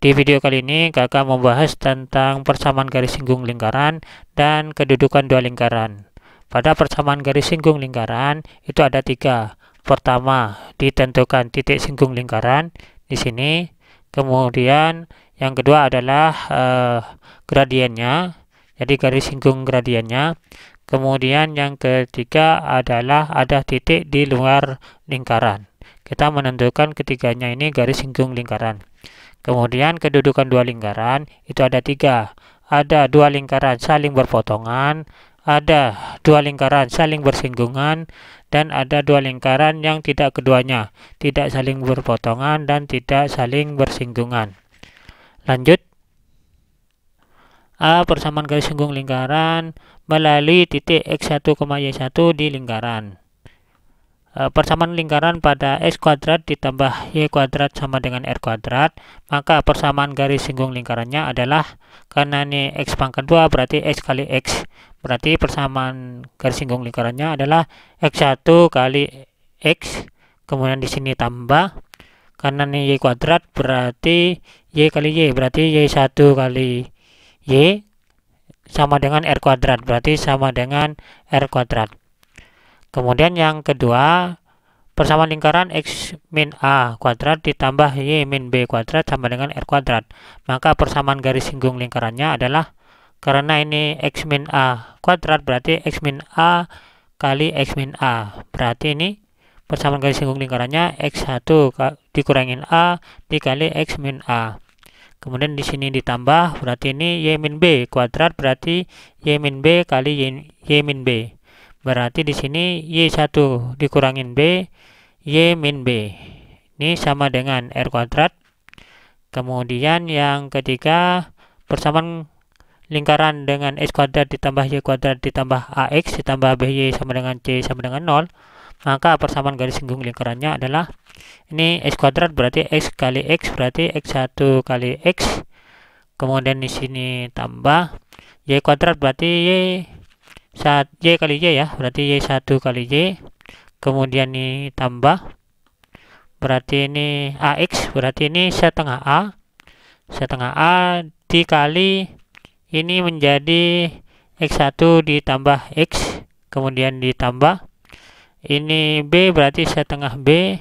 Di video kali ini kakak membahas tentang persamaan garis singgung lingkaran dan kedudukan dua lingkaran. Pada persamaan garis singgung lingkaran itu ada tiga. Pertama, ditentukan titik singgung lingkaran di sini. Kemudian yang kedua adalah gradiennya, jadi garis singgung gradiennya. Kemudian yang ketiga adalah ada titik di luar lingkaran. Kita menentukan ketiganya ini garis singgung lingkaran. Kemudian kedudukan dua lingkaran itu ada tiga. Ada dua lingkaran saling berpotongan, ada dua lingkaran saling bersinggungan, dan ada dua lingkaran yang tidak keduanya, tidak saling berpotongan dan tidak saling bersinggungan. Lanjut. A. Persamaan garis singgung lingkaran melalui titik X1, Y1 di lingkaran. Persamaan lingkaran pada X kuadrat ditambah Y kuadrat sama dengan R kuadrat, maka persamaan garis singgung lingkarannya adalah, karena ini X pangkat 2 berarti X kali X, berarti persamaan garis singgung lingkarannya adalah X1 kali X, kemudian di sini tambah, karena ini Y kuadrat berarti Y kali Y, berarti Y1 kali Y sama dengan R kuadrat, berarti sama dengan R kuadrat. Kemudian yang kedua, persamaan lingkaran X min A kuadrat ditambah Y min B kuadrat sama dengan R kuadrat. Maka persamaan garis singgung lingkarannya adalah, karena ini X min A kuadrat berarti X min A kali X min A. Berarti ini persamaan garis singgung lingkarannya X1 dikurangin A dikali X min A. Kemudian di sini ditambah, berarti ini Y min B kuadrat berarti Y min B kali Y min B. Berarti di sini Y1 dikurangin B, Y min B. Ini sama dengan R kuadrat. Kemudian yang ketiga, persamaan lingkaran dengan X kuadrat ditambah Y kuadrat ditambah AX ditambah BY sama dengan C sama dengan 0. Maka persamaan garis singgung lingkarannya adalah, ini X kuadrat berarti X kali X berarti X1 kali X. Kemudian di sini tambah Y kuadrat berarti Y kali Y ya, berarti Y1 kali Y. Kemudian ini tambah, berarti ini AX, berarti ini setengah A. Setengah A dikali ini menjadi X1 ditambah X. Kemudian ditambah, ini B berarti setengah B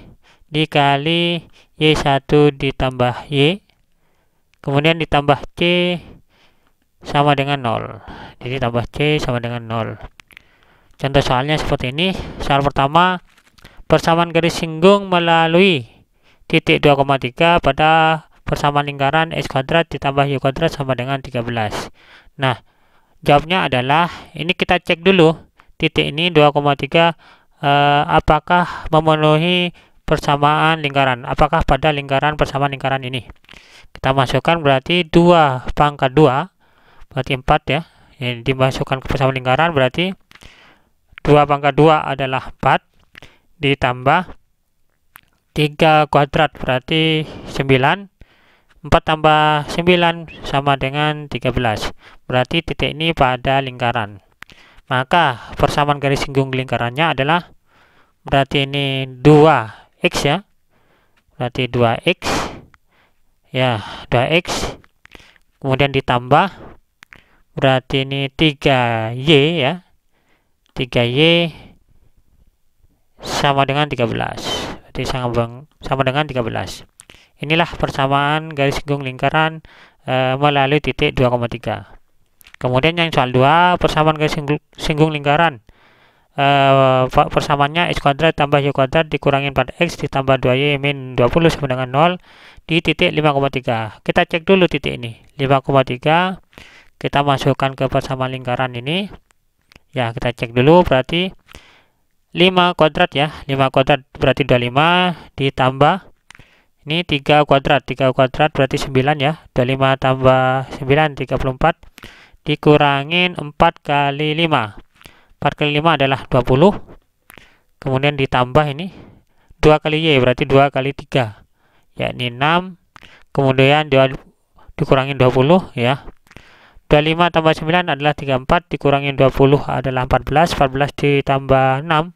dikali Y1 ditambah Y. Kemudian ditambah C sama dengan 0. Jadi tambah C sama dengan 0. Contoh soalnya seperti ini. Soal pertama, persamaan garis singgung melalui titik 2,3 pada persamaan lingkaran X kuadrat ditambah Y kuadrat sama dengan 13. Nah, jawabnya adalah, ini kita cek dulu titik ini 2,3 apakah memenuhi persamaan lingkaran, apakah pada lingkaran persamaan lingkaran ini. Kita masukkan berarti 2 pangkat 2 berarti 4 ya. Ini dimasukkan ke persamaan lingkaran berarti 2 pangkat 2 adalah 4 ditambah 3 kuadrat berarti 9. 4 tambah 9 sama dengan 13. Berarti titik ini pada lingkaran. Maka persamaan garis singgung lingkarannya adalah, berarti ini 2x ya. Berarti 2x. Ya, 2x. Kemudian ditambah, berarti ini 3y ya. 3y sama dengan 13. Berarti sama dengan 13. Inilah persamaan garis singgung lingkaran melalui titik 2,3. Kemudian yang soal 2, persamaan garis singgung lingkaran. Persamaannya X kuadrat tambah Y kuadrat dikurangin 4X ditambah 2Y min 20 sama dengan 0 di titik 5,3. Kita cek dulu titik ini. 5,3. Kita masukkan ke persamaan lingkaran ini. Ya, kita cek dulu, berarti 5 kuadrat ya. 5 kuadrat berarti 25 ditambah ini 3 kuadrat. 3 kuadrat berarti 9 ya. 25 tambah 9 34 dikurangin 4 kali 5. 4 kali 5 adalah 20. Kemudian ditambah ini 2 kali Y berarti 2 kali 3 yakni 6. Kemudian dikurangin 20 ya. 25 tambah 9 adalah 34 dikurangin 20 adalah 14. 14 ditambah 6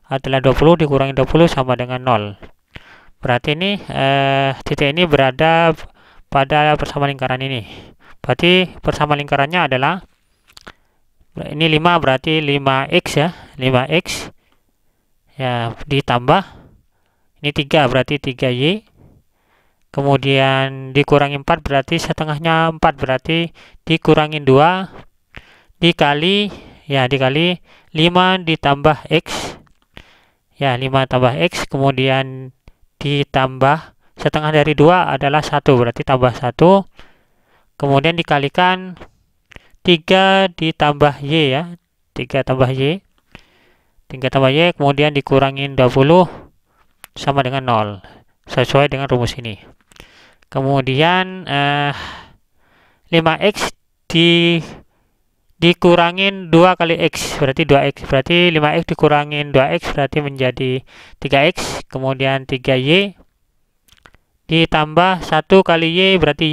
adalah 20 dikurangi 20 sama dengan 0. Berarti ini titik ini berada pada persamaan lingkaran ini. Berarti persamaan lingkarannya adalah ini 5 berarti 5x ya, 5x ya ditambah ini 3 berarti 3y, kemudian dikurangi 4 berarti setengahnya 4 berarti dikurangin 2 dikali 5 ditambah x ya, 5 tambah x, kemudian ditambah setengah dari 2 adalah 1 berarti tambah 1, kemudian dikalikan 3 ditambah y ya, 3 tambah y, kemudian dikurangin 20 sama dengan 0 sesuai dengan rumus ini. Kemudian 5x dikurangin 2 kali x berarti 2x, berarti 5x dikurangin 2x berarti menjadi 3x, kemudian 3y ditambah 1 kali y berarti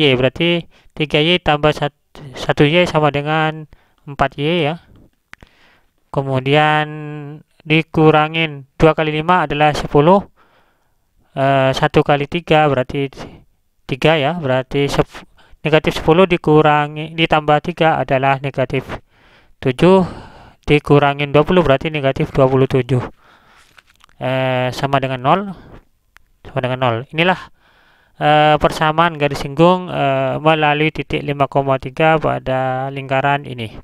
3y tambah 1y sama dengan 4y ya, kemudian dikurangin 2 kali 5 adalah 10, 1 kali 3 berarti 3 ya, berarti negatif 10 ditambah 3 adalah negatif 7, dikurangin 20 berarti negatif 27, sama dengan 0. Inilah persamaan garis singgung melalui titik 5,3 pada lingkaran ini.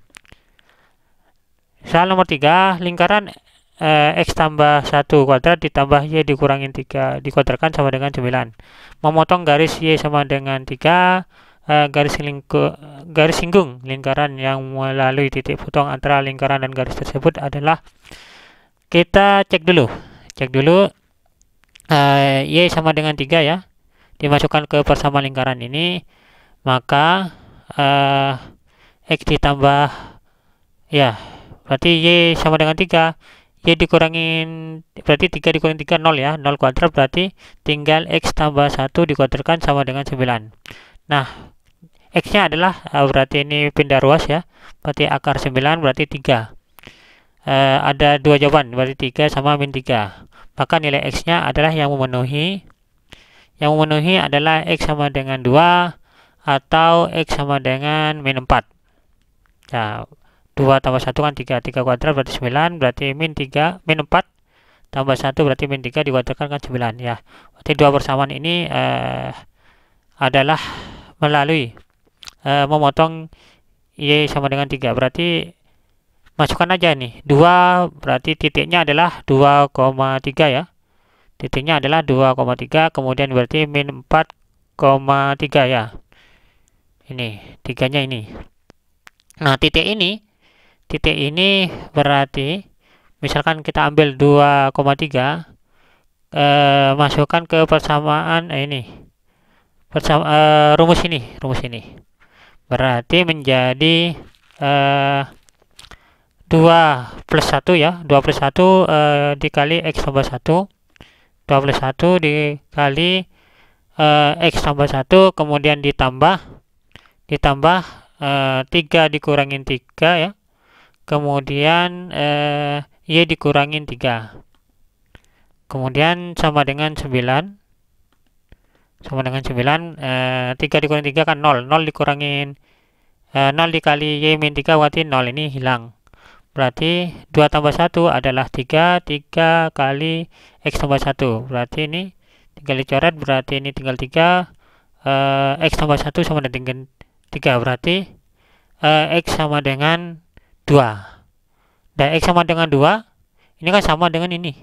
Soal nomor 3, lingkaran x tambah 1 kuadrat ditambah y dikurangin 3 dikuadratkan sama dengan 9. Memotong garis y sama dengan 3, garis singgung lingkaran yang melalui titik potong antara lingkaran dan garis tersebut adalah, kita cek dulu y sama dengan 3 ya, dimasukkan ke persamaan lingkaran ini, maka x ditambah ya berarti y sama dengan 3, y dikurangin berarti 3 dikurangin 3 0 ya, 0 kuadrat berarti tinggal x tambah 1 dikuadratkan sama dengan 9. Nah, x nya adalah berarti ini pindah ruas ya, berarti akar 9 berarti 3, ada dua jawaban berarti 3 sama min 3, maka nilai x nya adalah yang memenuhi adalah x sama dengan 2 atau x sama dengan min 4 ya, 2 tambah 1 kan 3 kuadrat berarti 9, berarti min 4 tambah 1 berarti min 3 dikuadratkan kan 9 ya. Berarti dua persamaan ini adalah melalui memotong y sama dengan 3, berarti masukkan aja nih 2, berarti titiknya adalah 2,3 ya, titiknya adalah 2,3, kemudian berarti min 4,3 ya, ini 3 nya ini. Nah, titik ini berarti misalkan kita ambil 2,3, masukkan ke persamaan rumus ini berarti menjadi 2 plus 1 ya, 2 plus 1 dikali x tambah 1, 2 plus 1 dikali x tambah 1, kemudian ditambah 3 dikurangin 3 ya, kemudian y dikurangin 3, kemudian sama dengan 9, 3 dikurangin 3 kan 0 dikurangin 0 dikali y min 3 berarti 0, ini hilang, berarti 2 tambah 1 adalah 3 kali x tambah 1, berarti ini tinggal dicoret, berarti ini tinggal 3, x tambah 1 sama dengan 3, berarti x sama dengan 2, dan x sama dengan 2 ini kan sama dengan ini,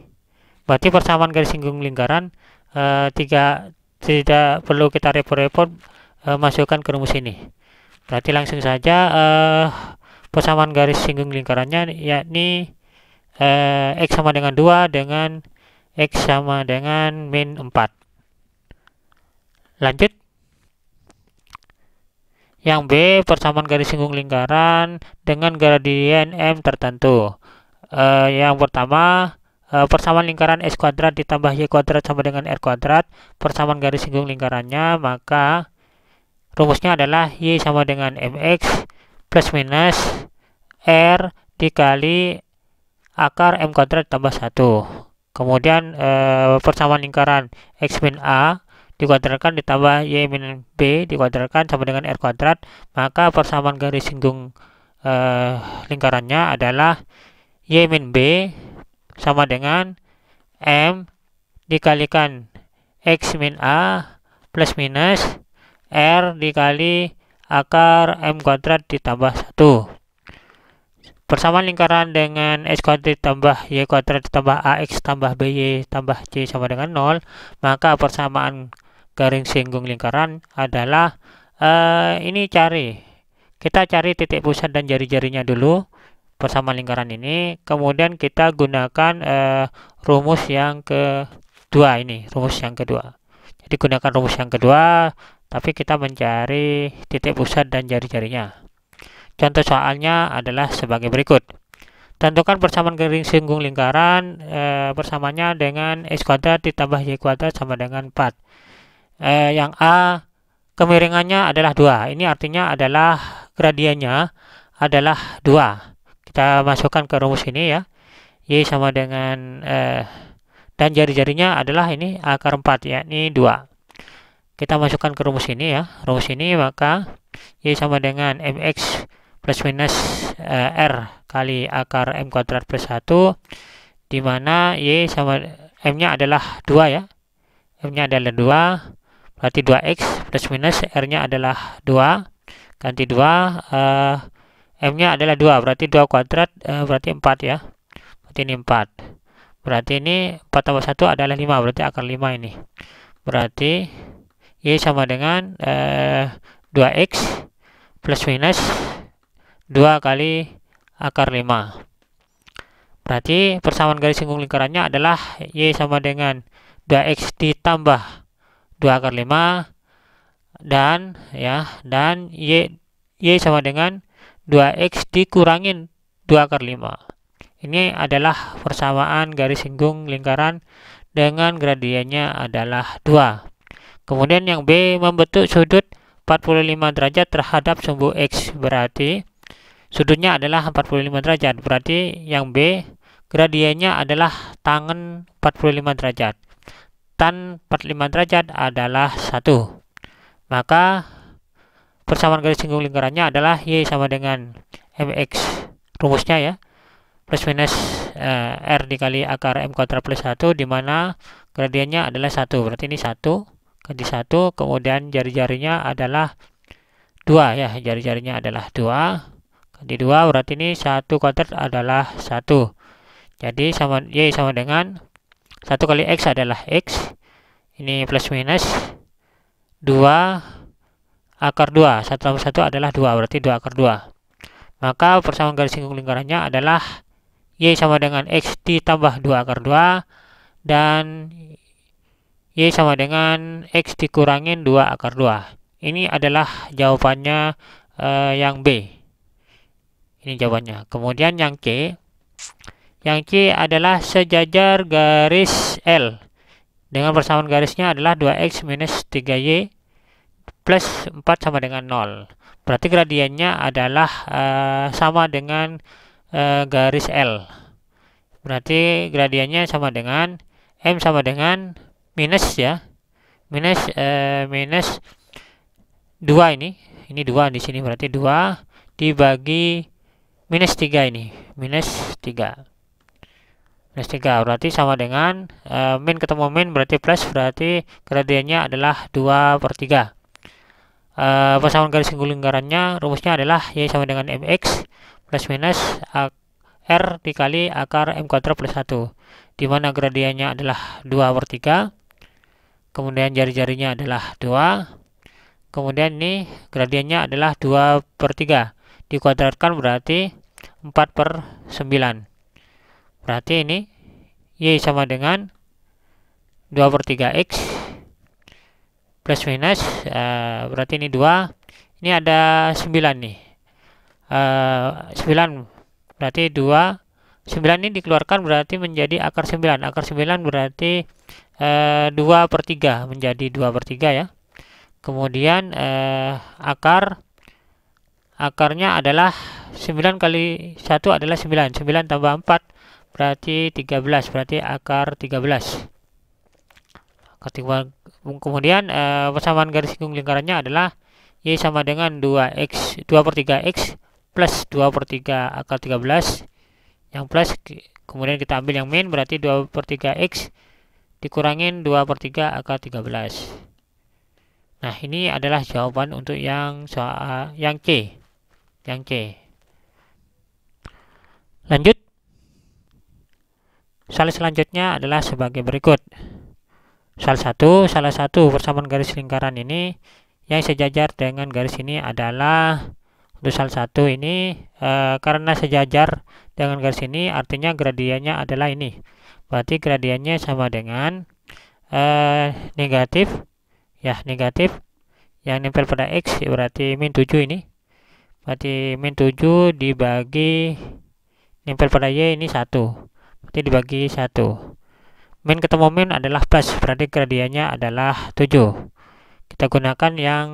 berarti persamaan garis singgung lingkaran tidak perlu kita repot-repot masukkan ke rumus ini, berarti langsung saja persamaan garis singgung lingkarannya yakni x sama dengan 2 dengan x sama dengan min 4. Lanjut. Yang B, persamaan garis singgung lingkaran dengan gradien M tertentu. Yang pertama, persamaan lingkaran S kuadrat ditambah Y kuadrat sama dengan R kuadrat, persamaan garis singgung lingkarannya, maka rumusnya adalah Y sama dengan MX plus minus R dikali akar M kuadrat tambah 1. Kemudian persamaan lingkaran X min A dikuadratkan ditambah Y min B dikuadratkan sama dengan R kuadrat, maka persamaan garis singgung lingkarannya adalah Y min B sama dengan M dikalikan X min A plus minus R dikali akar M kuadrat ditambah 1. Persamaan lingkaran dengan X kuadrat ditambah Y kuadrat ditambah AX tambah BY tambah C sama dengan 0, maka persamaan garis singgung lingkaran adalah kita cari titik pusat dan jari-jarinya dulu persamaan lingkaran ini, kemudian kita gunakan rumus yang kedua ini, rumus yang kedua. Jadi gunakan rumus yang kedua, tapi kita mencari titik pusat dan jari-jarinya. Contoh soalnya adalah sebagai berikut. Tentukan persamaan garis singgung lingkaran, persamaannya dengan X kuadrat ditambah Y kuadrat sama dengan 4. Yang A, kemiringannya adalah 2. Ini artinya adalah gradiennya adalah 2. Kita masukkan ke rumus ini ya. Y sama dengan dan jari-jarinya adalah ini akar 4, yakni 2. Kita masukkan ke rumus ini ya. Rumus ini maka Y sama dengan MX plus minus R kali akar M kuadrat plus 1, di mana Y sama M-nya adalah 2 ya. M-nya adalah 2, berarti 2X plus minus R-nya adalah 2, ganti 2, M-nya adalah 2, berarti 2 kuadrat, berarti 4 ya. Berarti ini 4. Berarti ini 4 tambah 1 adalah 5, berarti akar 5 ini. Berarti Y sama dengan 2X plus minus 2 kali akar 5. Berarti persamaan garis singgung lingkarannya adalah Y sama dengan 2X ditambah 2 akar 5 dan Y sama dengan 2X dikurangin 2 akar 5. Ini adalah persamaan garis singgung lingkaran dengan gradiennya adalah 2. Kemudian yang B, membentuk sudut 45 derajat terhadap sumbu X, berarti sudutnya adalah 45 derajat. Berarti yang B, gradiennya adalah tangen 45 derajat. Tan 45 derajat adalah 1. Maka persamaan garis singgung lingkarannya adalah Y sama dengan MX, rumusnya ya, plus minus R dikali akar M kuadrat plus 1, di mana gradiennya adalah 1. Berarti ini 1, ganti 1, kemudian jari-jarinya adalah 2 ya, jari-jarinya adalah 2, ganti 2, berarti ini 1 kuadrat adalah 1. Jadi Y sama dengan 1 kali X adalah X, ini plus minus 2 akar 2, 1 tambah 1 adalah 2, berarti 2 akar 2. Maka persamaan garis singgung lingkarannya adalah Y sama dengan X ditambah 2 akar 2 dan Y sama dengan X dikurangin 2 akar 2. Ini adalah jawabannya yang B. Ini jawabannya. Kemudian yang C. Yang C adalah sejajar garis L dengan persamaan garisnya adalah 2X minus 3Y plus 4 sama dengan 0. Berarti gradiennya adalah sama dengan garis L. Berarti gradiennya sama dengan M sama dengan minus ya. Minus 2 ini 2 di sini, berarti 2 dibagi minus 3 ini. Minus 3. Minus 3 berarti sama dengan min ketemu min berarti plus, berarti gradiennya adalah 2/3. Persamaan garis singgung lingkarannya rumusnya adalah Y sama dengan MX plus minus R dikali akar M kuadrat plus 1, di mana gradiennya adalah 2/3, kemudian jari-jarinya adalah 2, kemudian ini gradiennya adalah 2/3 dikuadratkan berarti 4/9. Berarti ini Y sama dengan 2/3X plus minus berarti ini 2, ini ada 9 nih, 9 berarti 2, 9 ini dikeluarkan berarti menjadi akar 9. Akar 9 berarti 2/3 menjadi 2/3 ya. Kemudian akarnya adalah 9 kali 1 adalah 9. 9 tambah 4 berarti 13, berarti akar 13. Kemudian persamaan garis singgung lingkarannya adalah Y sama dengan 2 per 3X plus 2 per 3 akar 13 yang plus, kemudian kita ambil yang min, berarti 2 per 3X dikurangin 2 per 3 akar 13. Nah, ini adalah jawaban untuk yang soal yang C. Lanjut. Soal selanjutnya adalah sebagai berikut. Salah satu persamaan garis lingkaran ini yang sejajar dengan garis ini adalah, untuk salah satu ini karena sejajar dengan garis ini artinya gradiennya adalah ini. Berarti gradiennya sama dengan negatif yang nempel pada X, berarti min 7 ini. Berarti min 7 dibagi nempel pada Y ini 1. Berarti dibagi 1. Min ketemu min adalah plus, berarti gradiennya adalah 7. Kita gunakan yang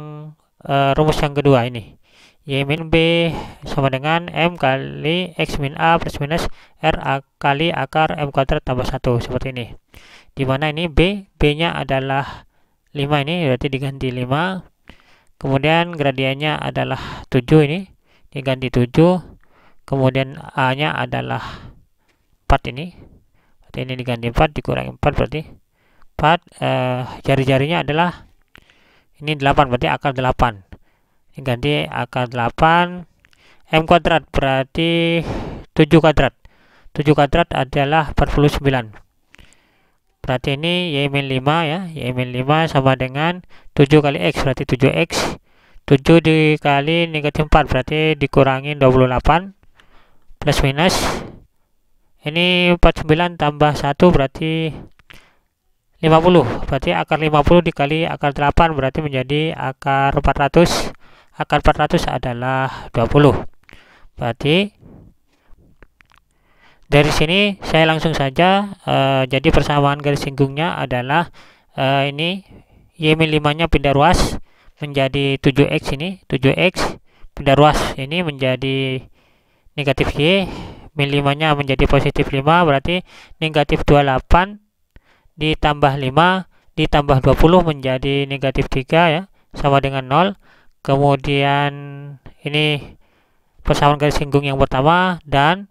rumus yang kedua ini. Y min B sama dengan M kali X min A plus minus R kali akar M kuadrat tambah 1, seperti ini. Dimana ini B-nya adalah 5 ini, berarti diganti 5. Kemudian gradiennya adalah 7 ini, diganti 7. Kemudian A-nya adalah 4 ini. Berarti ini diganti 4, dikurangi 4, berarti 4. Jari-jarinya adalah ini 8, berarti akar 8. Diganti akar 8. M kuadrat berarti 7 kuadrat. 7 kuadrat adalah 49. Berarti ini Y min 5 ya. Y min 5 sama dengan 7 kali X, berarti 7X. 7 dikali negatif 4, berarti dikurangi 28. Plus minus. Ini 49 tambah 1, berarti 50. Berarti akar 50 dikali akar 8, berarti menjadi akar 400. Akar 400 adalah 20. Berarti dari sini saya langsung saja, jadi persamaan garis singgungnya adalah ini Y min 5-nya pindah ruas menjadi 7X ini. 7X pindah ruas ini menjadi negatif Y. Min 5-nya menjadi positif 5, berarti negatif 28 ditambah 5 ditambah 20 menjadi negatif 3 ya, sama dengan 0. Kemudian ini persamaan garis singgung yang pertama, dan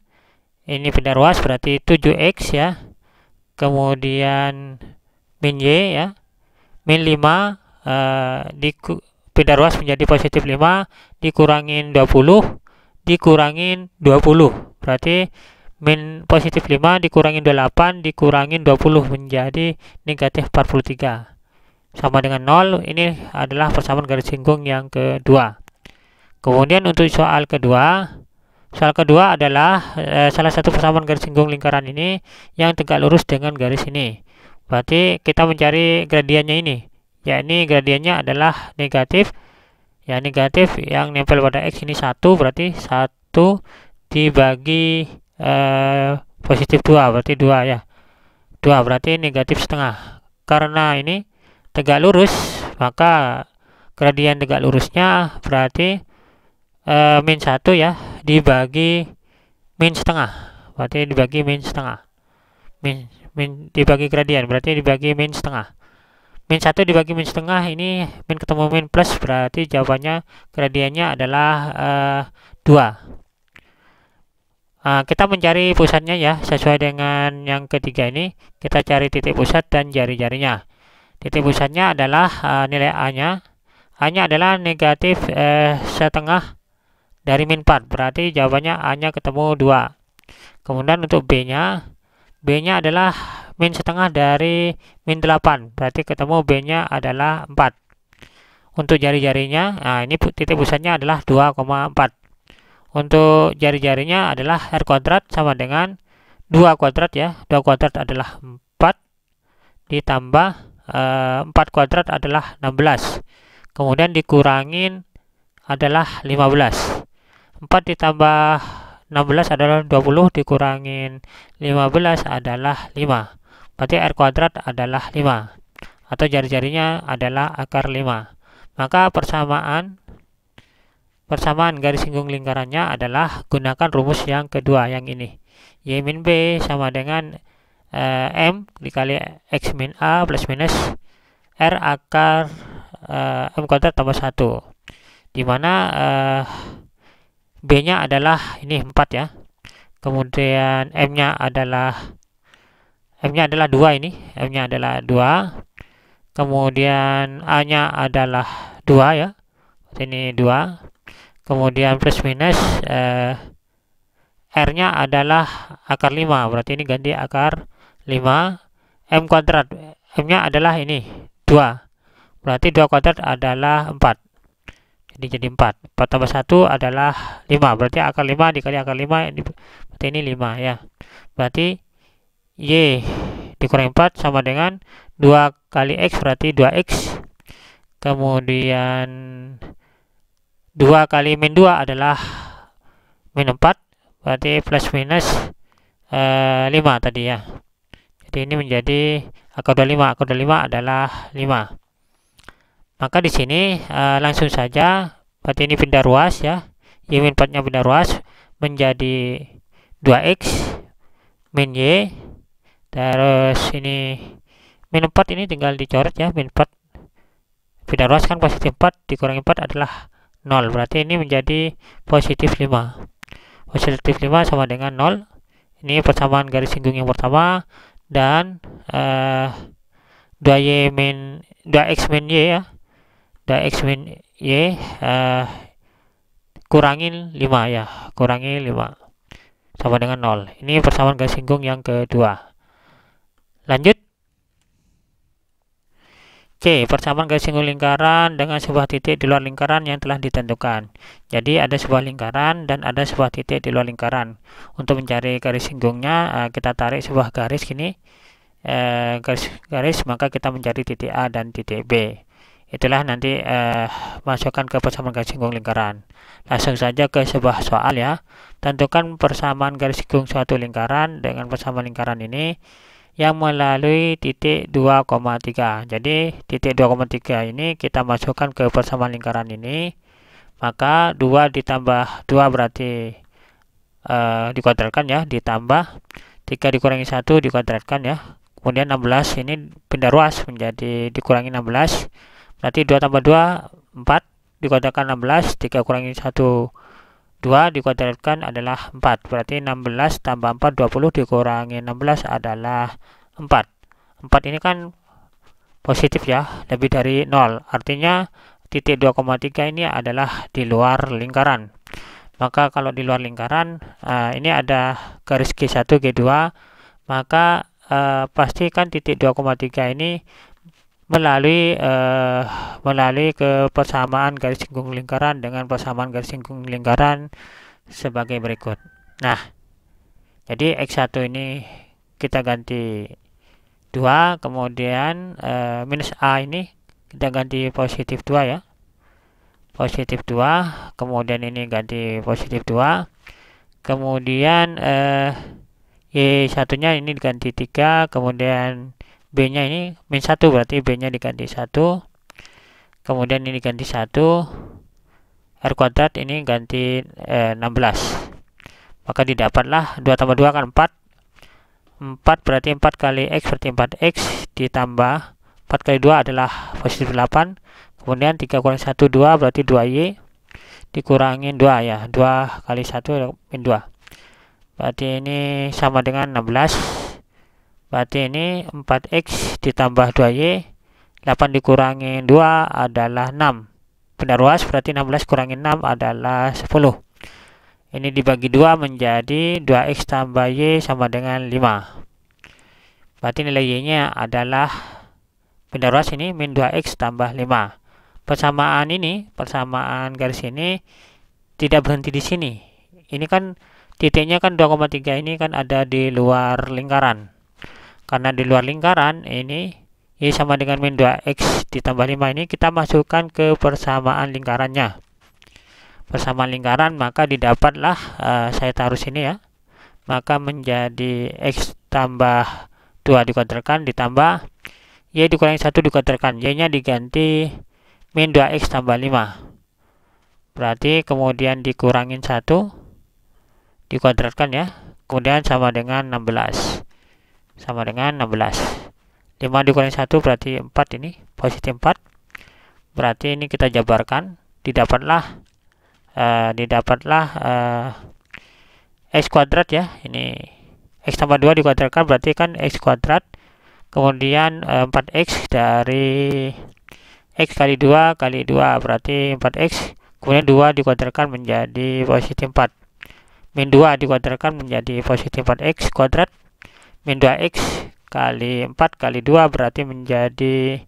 ini pindah ruas berarti 7X ya. Kemudian min Y ya, min 5 pindah ruas menjadi positif 5 dikurangin 20 dikurangin 20, berarti min positif 5 dikurangin 28 dikurangin 20 menjadi negatif 43, sama dengan 0. Ini adalah persamaan garis singgung yang kedua. Kemudian untuk soal kedua adalah salah satu persamaan garis singgung lingkaran ini yang tegak lurus dengan garis ini. Berarti kita mencari gradiennya ini, yakni gradiennya adalah negatif ya, negatif yang nempel pada X ini 1, berarti 1 dibagi positif 2, berarti 2 ya. 2 berarti negatif setengah. Karena ini tegak lurus, maka gradien tegak lurusnya berarti min 1 ya dibagi min setengah, berarti dibagi min setengah. Min dibagi gradien berarti dibagi min setengah. Min 1 dibagi min setengah, ini min ketemu min plus, berarti jawabannya gradiennya adalah 2. Kita mencari pusatnya ya, sesuai dengan yang ketiga ini. Kita cari titik pusat dan jari-jarinya. Titik pusatnya adalah nilai A-nya. A-nya adalah negatif setengah dari min 4, berarti jawabannya A-nya ketemu 2. Kemudian untuk B-nya adalah min setengah dari min 8, berarti ketemu B-nya adalah 4. Untuk jari-jarinya, ini titik pusatnya adalah 2,4. Untuk jari-jarinya adalah R kuadrat sama dengan 2 kuadrat ya. 2 kuadrat adalah 4 ditambah 4 kuadrat adalah 16. Kemudian dikurangin adalah 15. 4 ditambah 16 adalah 20, dikurangin 15 adalah 5. Berarti R kuadrat adalah 5, atau jari-jarinya adalah akar 5. Maka persamaan garis singgung lingkarannya adalah gunakan rumus yang kedua, yang ini. Y min B sama dengan M dikali X min A plus minus R akar M kuadrat tambah 1, dimana B nya adalah ini 4 ya, kemudian M nya adalah 2 ini, M nya adalah 2, kemudian A nya adalah 2 ya, ini 2, kemudian plus minus R nya adalah akar 5, berarti ini ganti akar 5, M kuadrat, M nya adalah ini 2, berarti 2 kuadrat adalah 4, jadi 4 tambah 1 adalah 5, berarti akar 5 dikali akar 5, berarti ini 5 ya, berarti Y dikurangi 4 sama dengan 2 kali X, berarti 2X, kemudian 2 kali min 2 adalah min 4, berarti plus minus 5 tadi ya, jadi ini menjadi akar 25, akar 25 adalah 5. Maka di sini langsung saja, berarti ini pindah ruas ya, Y min 4 nya pindah ruas menjadi 2X min Y, terus ini min 4 ini tinggal dicoret ya, min 4 pindah ruas kan positif 4 dikurangi 4 adalah 0, berarti ini menjadi positif 5. Positif 5 sama dengan 0. Ini persamaan garis singgung yang pertama, dan 2X min Y ya, 2X min Y kurangin 5 ya, kurangi 5 sama dengan 0. Ini persamaan garis singgung yang kedua. Lanjut. C. Persamaan garis singgung lingkaran dengan sebuah titik di luar lingkaran yang telah ditentukan. Jadi ada sebuah lingkaran dan ada sebuah titik di luar lingkaran. Untuk mencari garis singgungnya, kita tarik sebuah garis gini, garis, maka kita mencari titik A dan titik B. Itulah nanti masukkan ke persamaan garis singgung lingkaran. Langsung saja ke sebuah soal ya. Tentukan persamaan garis singgung suatu lingkaran dengan persamaan lingkaran ini yang melalui titik 2,3. Jadi titik 2,3 ini kita masukkan ke persamaan lingkaran ini, maka 2 ditambah 2 berarti dikuadratkan ya, ditambah 3 dikurangi 1 dikuadratkan ya, kemudian 16 ini pindah ruas menjadi dikurangi 16, berarti 2 tambah 2 4 dikuadratkan 16, 3 kurangi 1 2 dikuadratkan adalah 4, berarti 16 tambah 4 20 dikurangi 16 adalah 4. 4 ini kan positif ya, lebih dari 0, artinya titik 2,3 ini adalah di luar lingkaran. Maka kalau di luar lingkaran, ini ada garis G1 G2, maka pastikan titik 2,3 ini melalui ke persamaan garis singgung lingkaran dengan persamaan garis singgung lingkaran sebagai berikut. Nah, jadi X1 ini kita ganti 2, kemudian minus A ini kita ganti positif 2 ya, positif 2, kemudian ini ganti positif 2, kemudian Y1 nya ini diganti 3, kemudian B nya ini min 1, berarti B nya diganti 1, kemudian ini diganti 1, R kuadrat ini ganti 16, maka didapatlah 2 tambah 2 kan 4, 4 berarti 4 kali X berarti 4X, ditambah 4 kali 2 adalah positif 8, kemudian 3 kurangi 1 2 berarti 2Y, dikurangin 2 ya, 2 kali 1 min 2, berarti ini sama dengan 16, berarti ini 4X ditambah 2Y, 8 dikurangi 2 adalah 6. Pindah ruas berarti 16 kurangi 6 adalah 10. Ini dibagi 2 menjadi 2X tambah Y sama dengan 5. Berarti nilai Y-nya adalah, pindah ruas ini min 2X tambah 5. Persamaan ini, persamaan garis ini tidak berhenti di sini. Ini kan titiknya kan 2,3 ini kan ada di luar lingkaran. Karena di luar lingkaran ini Y sama dengan min 2X ditambah 5 ini kita masukkan ke persamaan lingkarannya. Persamaan lingkaran, maka didapatlah saya taruh sini ya. Maka menjadi X tambah 2 dikuadratkan ditambah Y dikurangi 1 dikuadratkan. Y-nya diganti min 2X tambah 5. Berarti kemudian dikurangin 1 dikuadratkan ya. Kemudian sama dengan 16. Sama dengan 16. 5 5 dikurangi 1 berarti 4, ini positif 4. Berarti ini kita jabarkan, didapatlah X kuadrat ya. Ini X tambah 2 dikuadratkan berarti kan X kuadrat. Kemudian 4X dari X kali 2 kali 2 berarti 4X. Kemudian 2 dikuadratkan menjadi positif 4. Min 2 dikuadratkan menjadi positif 4X kuadrat. Min 2X kali 4 kali 2 berarti menjadi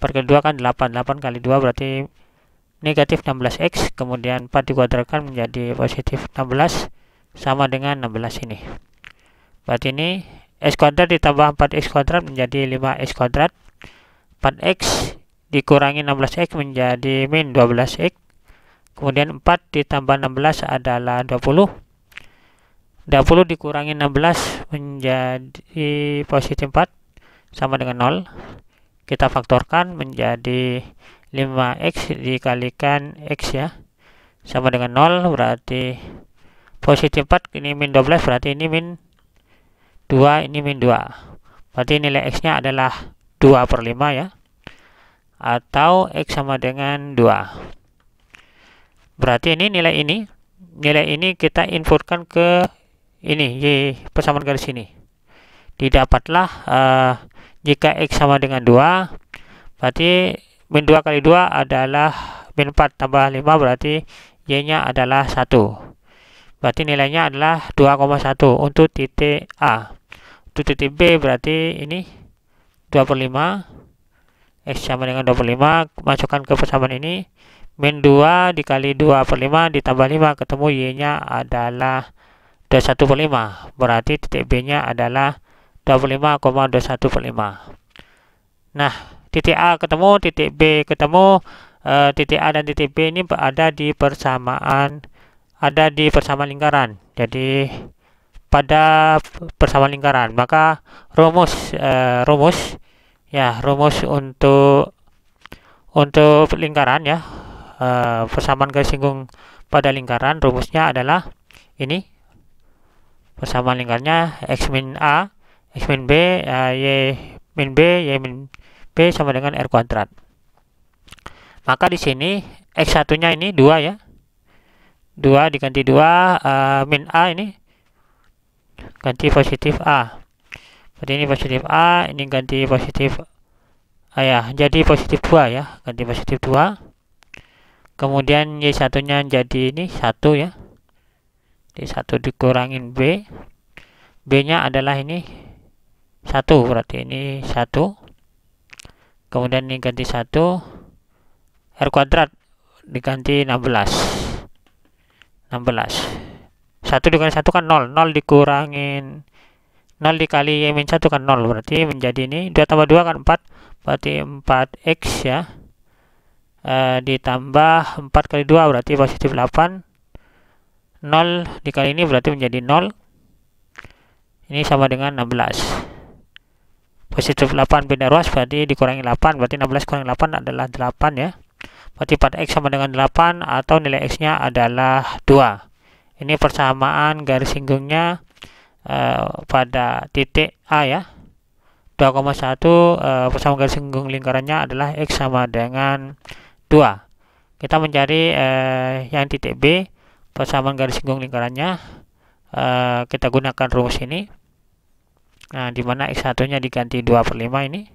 per kedua kan 8 kali 2 berarti negatif 16X. Kemudian 4 dikuadratkan menjadi positif 16 sama dengan 16 ini. Berarti ini X kuadrat ditambah 4X kuadrat menjadi 5X kuadrat. 4X dikurangi 16X menjadi min 12X. Kemudian 4 ditambah 16 adalah 20. 20 dikurangi 16 menjadi positif 4 sama dengan 0. Kita faktorkan menjadi 5X dikalikan X ya, sama dengan 0, berarti positif 4, ini min 12, berarti ini min 2, ini min 2. Berarti nilai X-nya adalah 2/5 ya, atau X sama dengan 2. Berarti ini nilai ini kita inputkan ke ini, Y persamaan garis ini. Didapatlah jika X sama dengan 2, berarti min 2 kali 2 adalah min 4 tambah 5, berarti Y-nya adalah 1. Berarti nilainya adalah 2,1 untuk titik A. Untuk titik B berarti ini 2/5. X sama dengan 2/5, masukkan ke persamaan ini. Min 2 dikali 2/5 ditambah 5, ketemu Y-nya adalah 21/5. Berarti titik B-nya adalah 25,21/5. Nah, titik A ketemu, titik B ketemu, titik A dan titik B ini ada di persamaan lingkaran. Jadi pada persamaan lingkaran, maka rumus untuk lingkaran ya, persamaan garis singgung pada lingkaran, rumusnya adalah ini. Persamaan lingkarnya X min A, X min B, Y min B, Y min B sama dengan R kuadrat. Maka di sini X1-nya ini 2 ya. 2 diganti 2, min A ini ganti positif A. Berarti ini positif A, ini ganti positif A ya, jadi positif 2 ya, ganti positif 2. Kemudian Y1-nya jadi ini 1 ya. Jadi 1 dikurangin B. B-nya adalah ini 1, berarti ini 1. Kemudian ini ganti 1. R kuadrat diganti 16. 1 dikurangi 1 kan 0. 0 dikurangin 0 dikali Y-1 kan 0. Berarti menjadi ini 2 tambah 2 kan 4. Berarti 4X ya. Ditambah 4 kali 2 berarti positif 8. 0 dikali ini berarti menjadi 0. Ini sama dengan 16. Positif 8 beda ruas berarti dikurangi 8. Berarti 16 kurangi 8 adalah 8 ya. Berarti 4X sama dengan 8 atau nilai X-nya adalah 2. Ini persamaan garis singgungnya pada titik A ya. 2,1 persamaan garis singgung lingkarannya adalah X sama dengan 2. Kita mencari yang titik B, persamaan garis singgung lingkarannya, kita gunakan rumus ini. Nah, di mana X1-nya diganti 2/5 ini.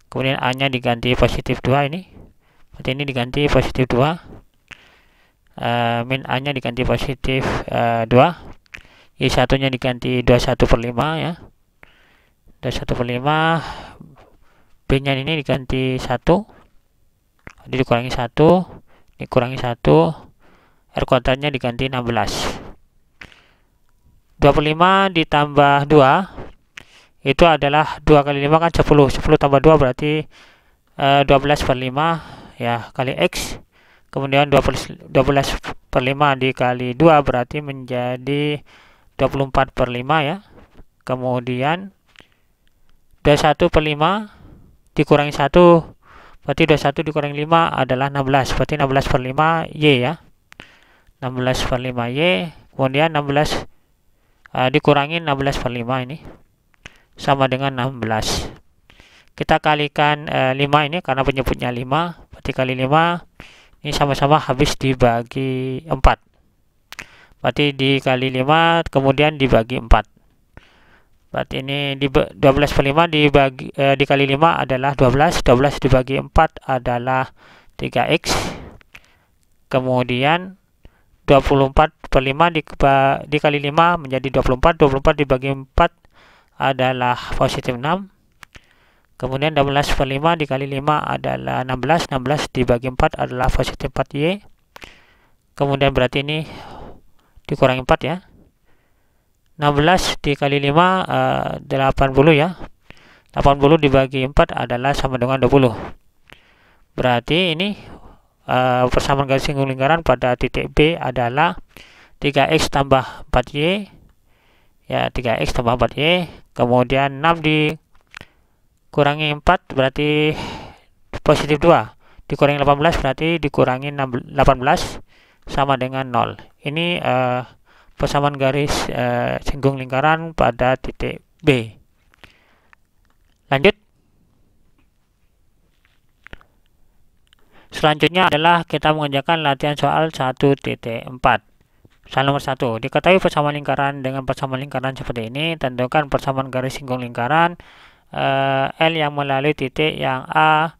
Kemudian A-nya diganti positif 2 ini. Berarti ini diganti positif 2. Min A-nya diganti positif 2. Y1-nya diganti 21/5 ya. 21/5. B-nya ini diganti 1. Jadi dikurangi 1, dikurangi 1. R kuadratnya diganti 16. 25 ditambah 2 itu adalah 2 kali 5 kan 10. 10 tambah 2 berarti 12/5 ya, kali X. Kemudian 12/5 dikali 2 berarti menjadi 24/5 ya. Kemudian 21/5 dikurangi 1 berarti 21 dikurangi 5 adalah 16. Berarti 16/5 Y ya. 16/5 Y. Kemudian 16 dikurangi 16/5 ini sama dengan 16. kita kalikan 5 ini karena penyebutnya 5, berarti kali 5 ini sama-sama habis dibagi 4. Berarti dikali 5 kemudian dibagi 4. Berarti ini 12 per 5 dikali 5 adalah 12. 12 dibagi 4 adalah 3x. Kemudian 24 per 5 dikali 5 menjadi 24. 24 dibagi 4 adalah positif 6. Kemudian 16 per 5 dikali 5 adalah 16. 16 dibagi 4 adalah positif 4y. Kemudian berarti ini dikurangi 4 ya. 16 dikali 5 80 ya. 80 dibagi 4 adalah sama dengan 20. Berarti ini persamaan garis singgung lingkaran pada titik B adalah 3x tambah 4y. Ya, 3x tambah 4y. Kemudian 6 dikurangi 4 berarti positif 2. Dikurangi 18 berarti dikurangi 18 sama dengan 0. Ini persamaan garis singgung lingkaran pada titik B. Lanjut. Selanjutnya adalah kita mengerjakan latihan soal 1.4. Soal nomor 1. Diketahui persamaan lingkaran dengan persamaan lingkaran seperti ini. Tentukan persamaan garis singgung lingkaran L yang melalui titik yang A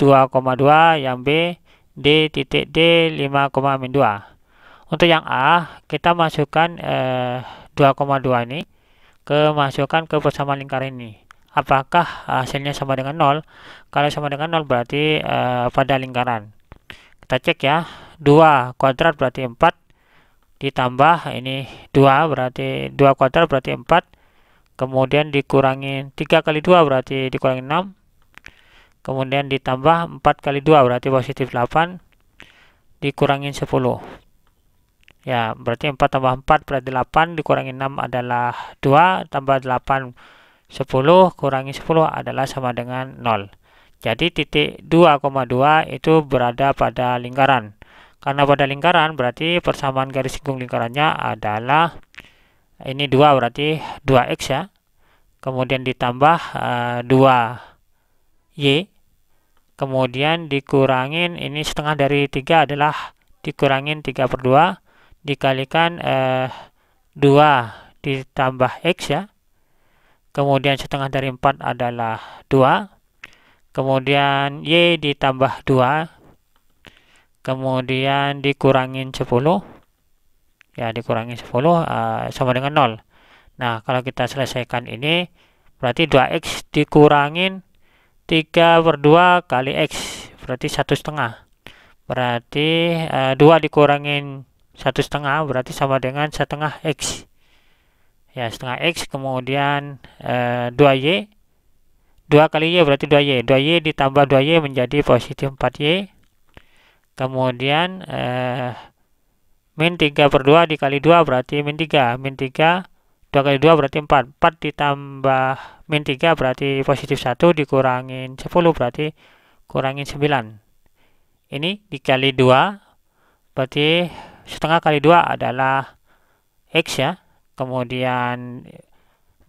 2,2, yang B D titik D 5,-2. Untuk yang A, kita masukkan 2,2 ini masukkan ke persamaan lingkaran ini. Apakah hasilnya sama dengan 0? Kalau sama dengan 0 berarti pada lingkaran. Kita cek ya. 2 kuadrat berarti 4. Ditambah ini 2 berarti 2 kuadrat berarti 4. Kemudian dikurangi 3 kali 2 berarti dikurangi 6. Kemudian ditambah 4 kali 2 berarti positif 8. Dikurangi 10. Ya, berarti 4 tambah 4 berarti 8. Dikurangi 6 adalah 2. Tambah 8 10 kurangi 10 adalah sama dengan 0. Jadi titik 2,2 itu berada pada lingkaran. Karena pada lingkaran berarti persamaan garis singgung lingkarannya adalah ini 2 berarti 2x ya. Kemudian ditambah 2y. Kemudian dikurangin ini setengah dari 3 adalah dikurangin 3 per 2 dikalikan 2 ditambah x ya. Kemudian setengah dari 4 adalah 2. Kemudian y ditambah 2. Kemudian dikurangin 10. Ya, dikurangin 10 sama dengan 0. Nah, kalau kita selesaikan ini, berarti 2x dikurangin 3 per 2 kali x. Berarti 1,5. Berarti 2 dikurangin 1,5 berarti sama dengan setengah x. Ya, setengah x, kemudian 2y. 2 kali y berarti 2y. 2y ditambah 2y menjadi positif 4y. Kemudian min 3 per 2 dikali 2 berarti min 3. Min 3, 2 kali 2 berarti 4. 4 ditambah min 3 berarti positif 1. Dikurangin 10 berarti kurangin 9. Ini dikali 2 berarti setengah kali 2 adalah x ya. Kemudian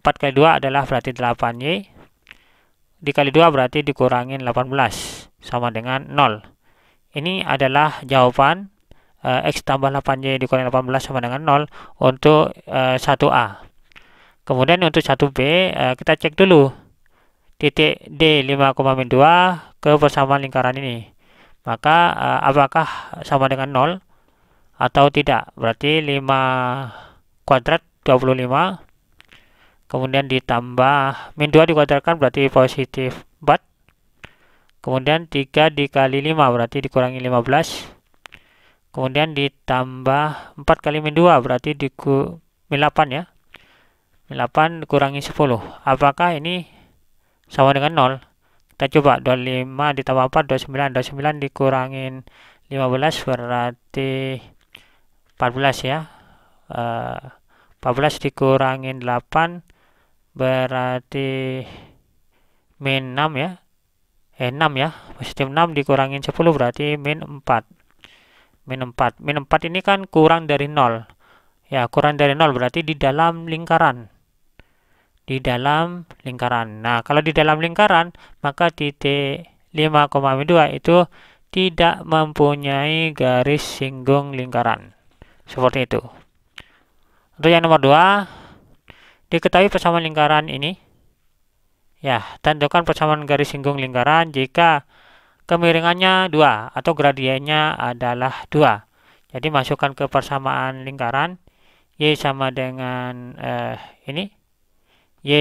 4 kali 2 adalah berarti 8y. Dikali 2 berarti dikurangin 18 sama dengan 0. Ini adalah jawaban x tambah 8y dikurangi 18 sama dengan 0 untuk 1A. Kemudian untuk 1B kita cek dulu titik D 5,-2 ke persamaan lingkaran ini. Maka apakah sama dengan 0 atau tidak? Berarti 5 kuadrat 25. Kemudian ditambah min 2 dikuadratkan berarti positif 4. Kemudian 3 dikali 5 berarti dikurangi 15. Kemudian ditambah 4 kali min 2 berarti min 8 ya. Min 8 dikurangi 10. Apakah ini sama dengan 0? Kita coba 25 ditambah 4 29. 29 dikurangin 15 berarti 14 ya. 14 dikurangin 8 berarti min 6 ya. 6 ya. Positif 6 dikurangin 10 berarti min 4. Min 4. Min 4 ini kan kurang dari 0. Ya, kurang dari 0 berarti di dalam lingkaran. di dalam lingkaran. Nah, kalau di dalam lingkaran, maka titik 5,2 itu tidak mempunyai garis singgung lingkaran. Seperti itu. Untuk yang nomor 2, diketahui persamaan lingkaran ini. Ya, tentukan persamaan garis singgung lingkaran jika kemiringannya 2 atau gradiennya adalah 2. Jadi masukkan ke persamaan lingkaran, Y sama dengan ini, Y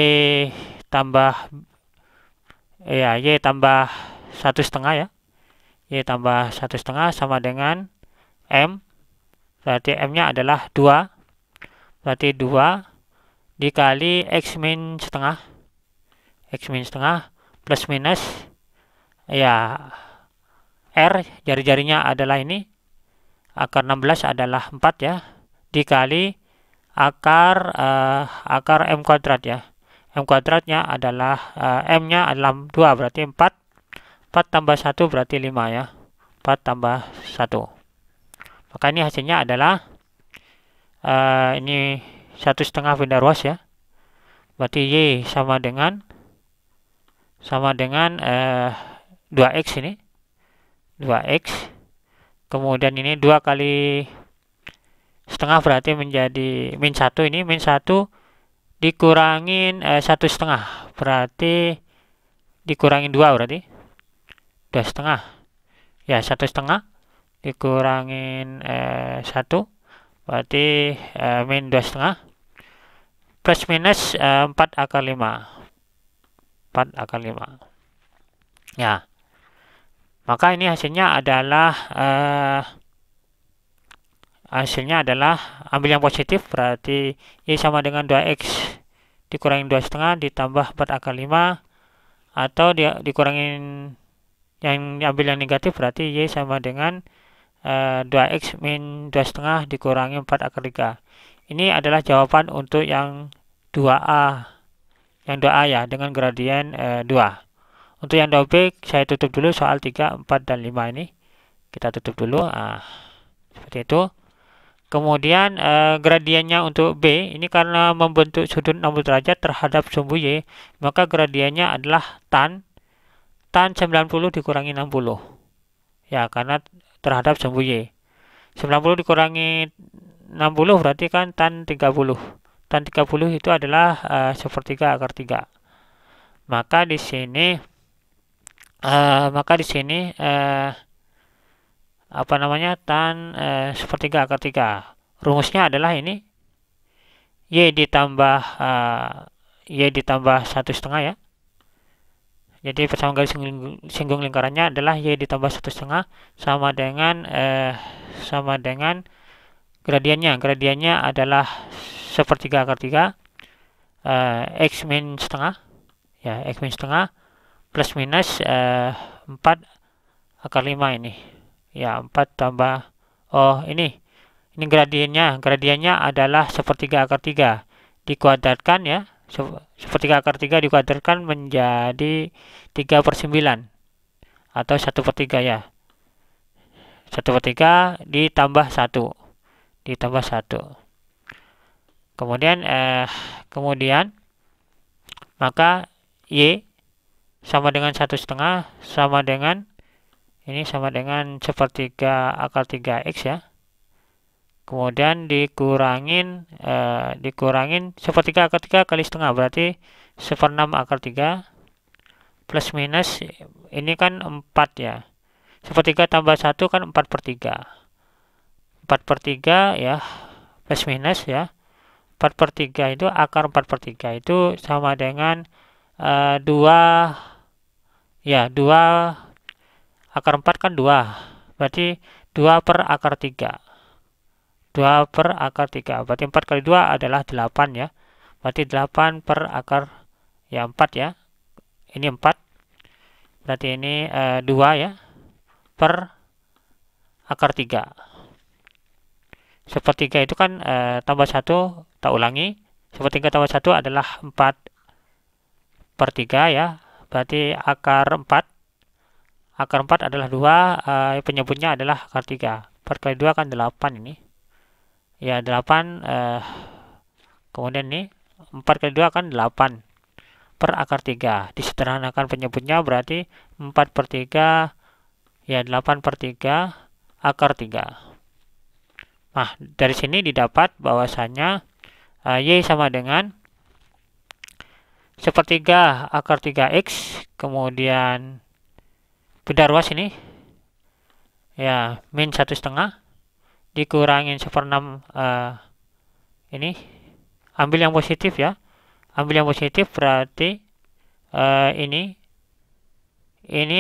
tambah Y tambah 1,5 ya. Y tambah 1,5 sama dengan M. Berarti M-nya adalah 2. Berarti 2 dikali X min setengah. X min setengah plus minus ya R, jari-jarinya adalah ini, akar 16 adalah 4 ya, dikali akar M kuadrat ya. M kuadratnya adalah M-nya adalah 2, berarti 4. 4 tambah 1 berarti 5 ya. 4 tambah 1. Maka ini hasilnya adalah ini 1,5 benda ruas ya. Berarti Y sama dengan 2X ini. 2X. Kemudian ini 2 kali setengah berarti menjadi min 1 ini. Min 1 dikurangin 1,5 berarti dikurangin 2 berarti 2,5 ya. 1,5 dikurangin 1 berarti min 2,5 plus minus 4 akar 5. 4 akar 5 ya. Maka ini hasilnya adalah ambil yang positif, berarti Y sama dengan 2X dikurangin 2,5 ditambah 4 akar 5, atau dikurangin yang diambil yang negatif, berarti Y sama dengan 2X min 2,5 dikurangi 4 akar 3. Ini adalah jawaban untuk yang 2A. Yang 2A ya, dengan gradien 2. Untuk yang 2B saya tutup dulu soal 3, 4, dan 5 ini. Kita tutup dulu. Seperti itu. Kemudian gradiennya untuk B, ini karena membentuk sudut 60 derajat terhadap sumbu Y, maka gradiennya adalah tan 90 dikurangi 60. Ya, karena terhadap sumbu Y. 90 dikurangi 60 berarti kan tan 30. Tan 30 itu adalah sepertiga akar 3. Maka di sini tan sepertiga akar 3. Rumusnya adalah ini Y ditambah 1,5 ya. Jadi persamaan garis singgung lingkarannya adalah Y ditambah 1,5 sama dengan gradiennya. Gradiennya adalah sepertiga akar 3 X min setengah ya, X min setengah plus minus 4 akar 5 ini ya. 4 tambah ini gradiennya adalah sepertiga akar 3 dikuadratkan ya. Sepertiga akar 3 dikuadratkan menjadi 3/9 atau 1/3 ya. 1/3 ditambah 1 kemudian maka Y sama dengan 1,5 sama dengan sepertiga akar 3X ya. Kemudian dikurangin sepertiga akar 3 kali setengah berarti 1/6 akar 3 plus minus ini kan 4 ya. Sepertiga tambah 1 kan 4/3. 4/3 ya, plus minus ya. 4/3 itu akar 4/3 itu sama dengan 2 ya. 2 akar 4 kan 2. Berarti 2 per akar 3. 2 per akar 3. Berarti 4 kali 2 adalah 8 ya. Berarti 8 per akar ya 4 ya. Ini 4. Berarti ini 2 ya per akar 3. Sepertiga itu kan tambah 1, tak ulangi. Sepertiga tambah 1 adalah 4/3 ya. Berarti akar 4 adalah 2, penyebutnya adalah akar 3. 4 kali 2 kan 8 ini. Ya, 8, kemudian ini 4 kali 2 kan 8 per akar 3. Disederhanakan penyebutnya berarti 4 per 3 ya 8 per 3 akar 3. Nah, dari sini didapat bahwasanya Y sama dengan sepertiga akar 3X, kemudian beda ruas ini ya min 1/2 dikurangin 1/6 ini ambil yang positif ya, ambil yang positif berarti ini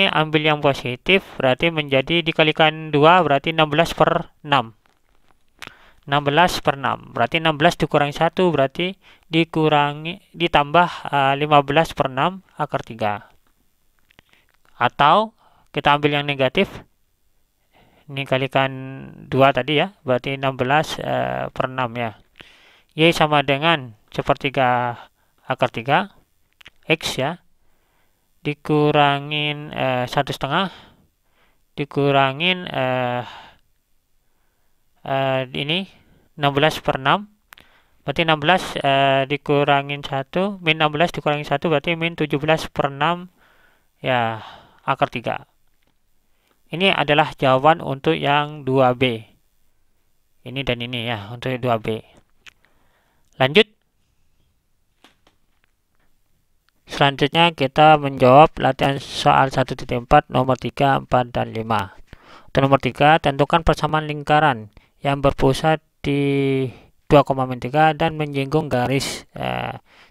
ambil yang positif berarti menjadi dikalikan 2 berarti 16 per 6 berarti 16 dikurangi 1 berarti ditambah 15 per 6 akar 3, atau kita ambil yang negatif ini kalikan 2 tadi ya berarti 16 per 6 ya. Y sama dengan sepertiga akar 3 X ya dikurangin 1/2 dikurangin ini 16 per 6 berarti 16 dikurangin 1 min 16 dikurangin 1 berarti min 17 per 6 ya akar 3. Ini adalah jawaban untuk yang 2B ini dan ini ya untuk 2B. Lanjut, selanjutnya kita menjawab latihan soal 1.4 nomor 3, 4, dan 5. Untuk nomor 3, tentukan persamaan lingkaran yang berpusat di 2,3 dan menyinggung garis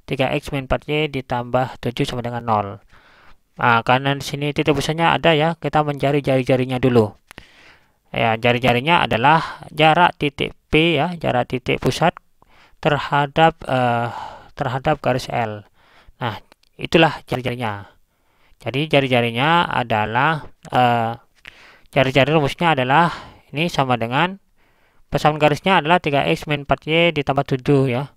3x min 4y ditambah 7 sama dengan 0. Nah, karena di sini titik pusatnya ada ya, kita mencari jari-jarinya dulu. Ya, jari-jarinya adalah jarak titik P ya, jarak titik pusat terhadap garis L. Nah, itulah jari-jarinya. Jadi jari-jarinya adalah jari-jari rumusnya adalah ini sama dengan persamaan garisnya adalah 3x min 4y ditambah 7 ya.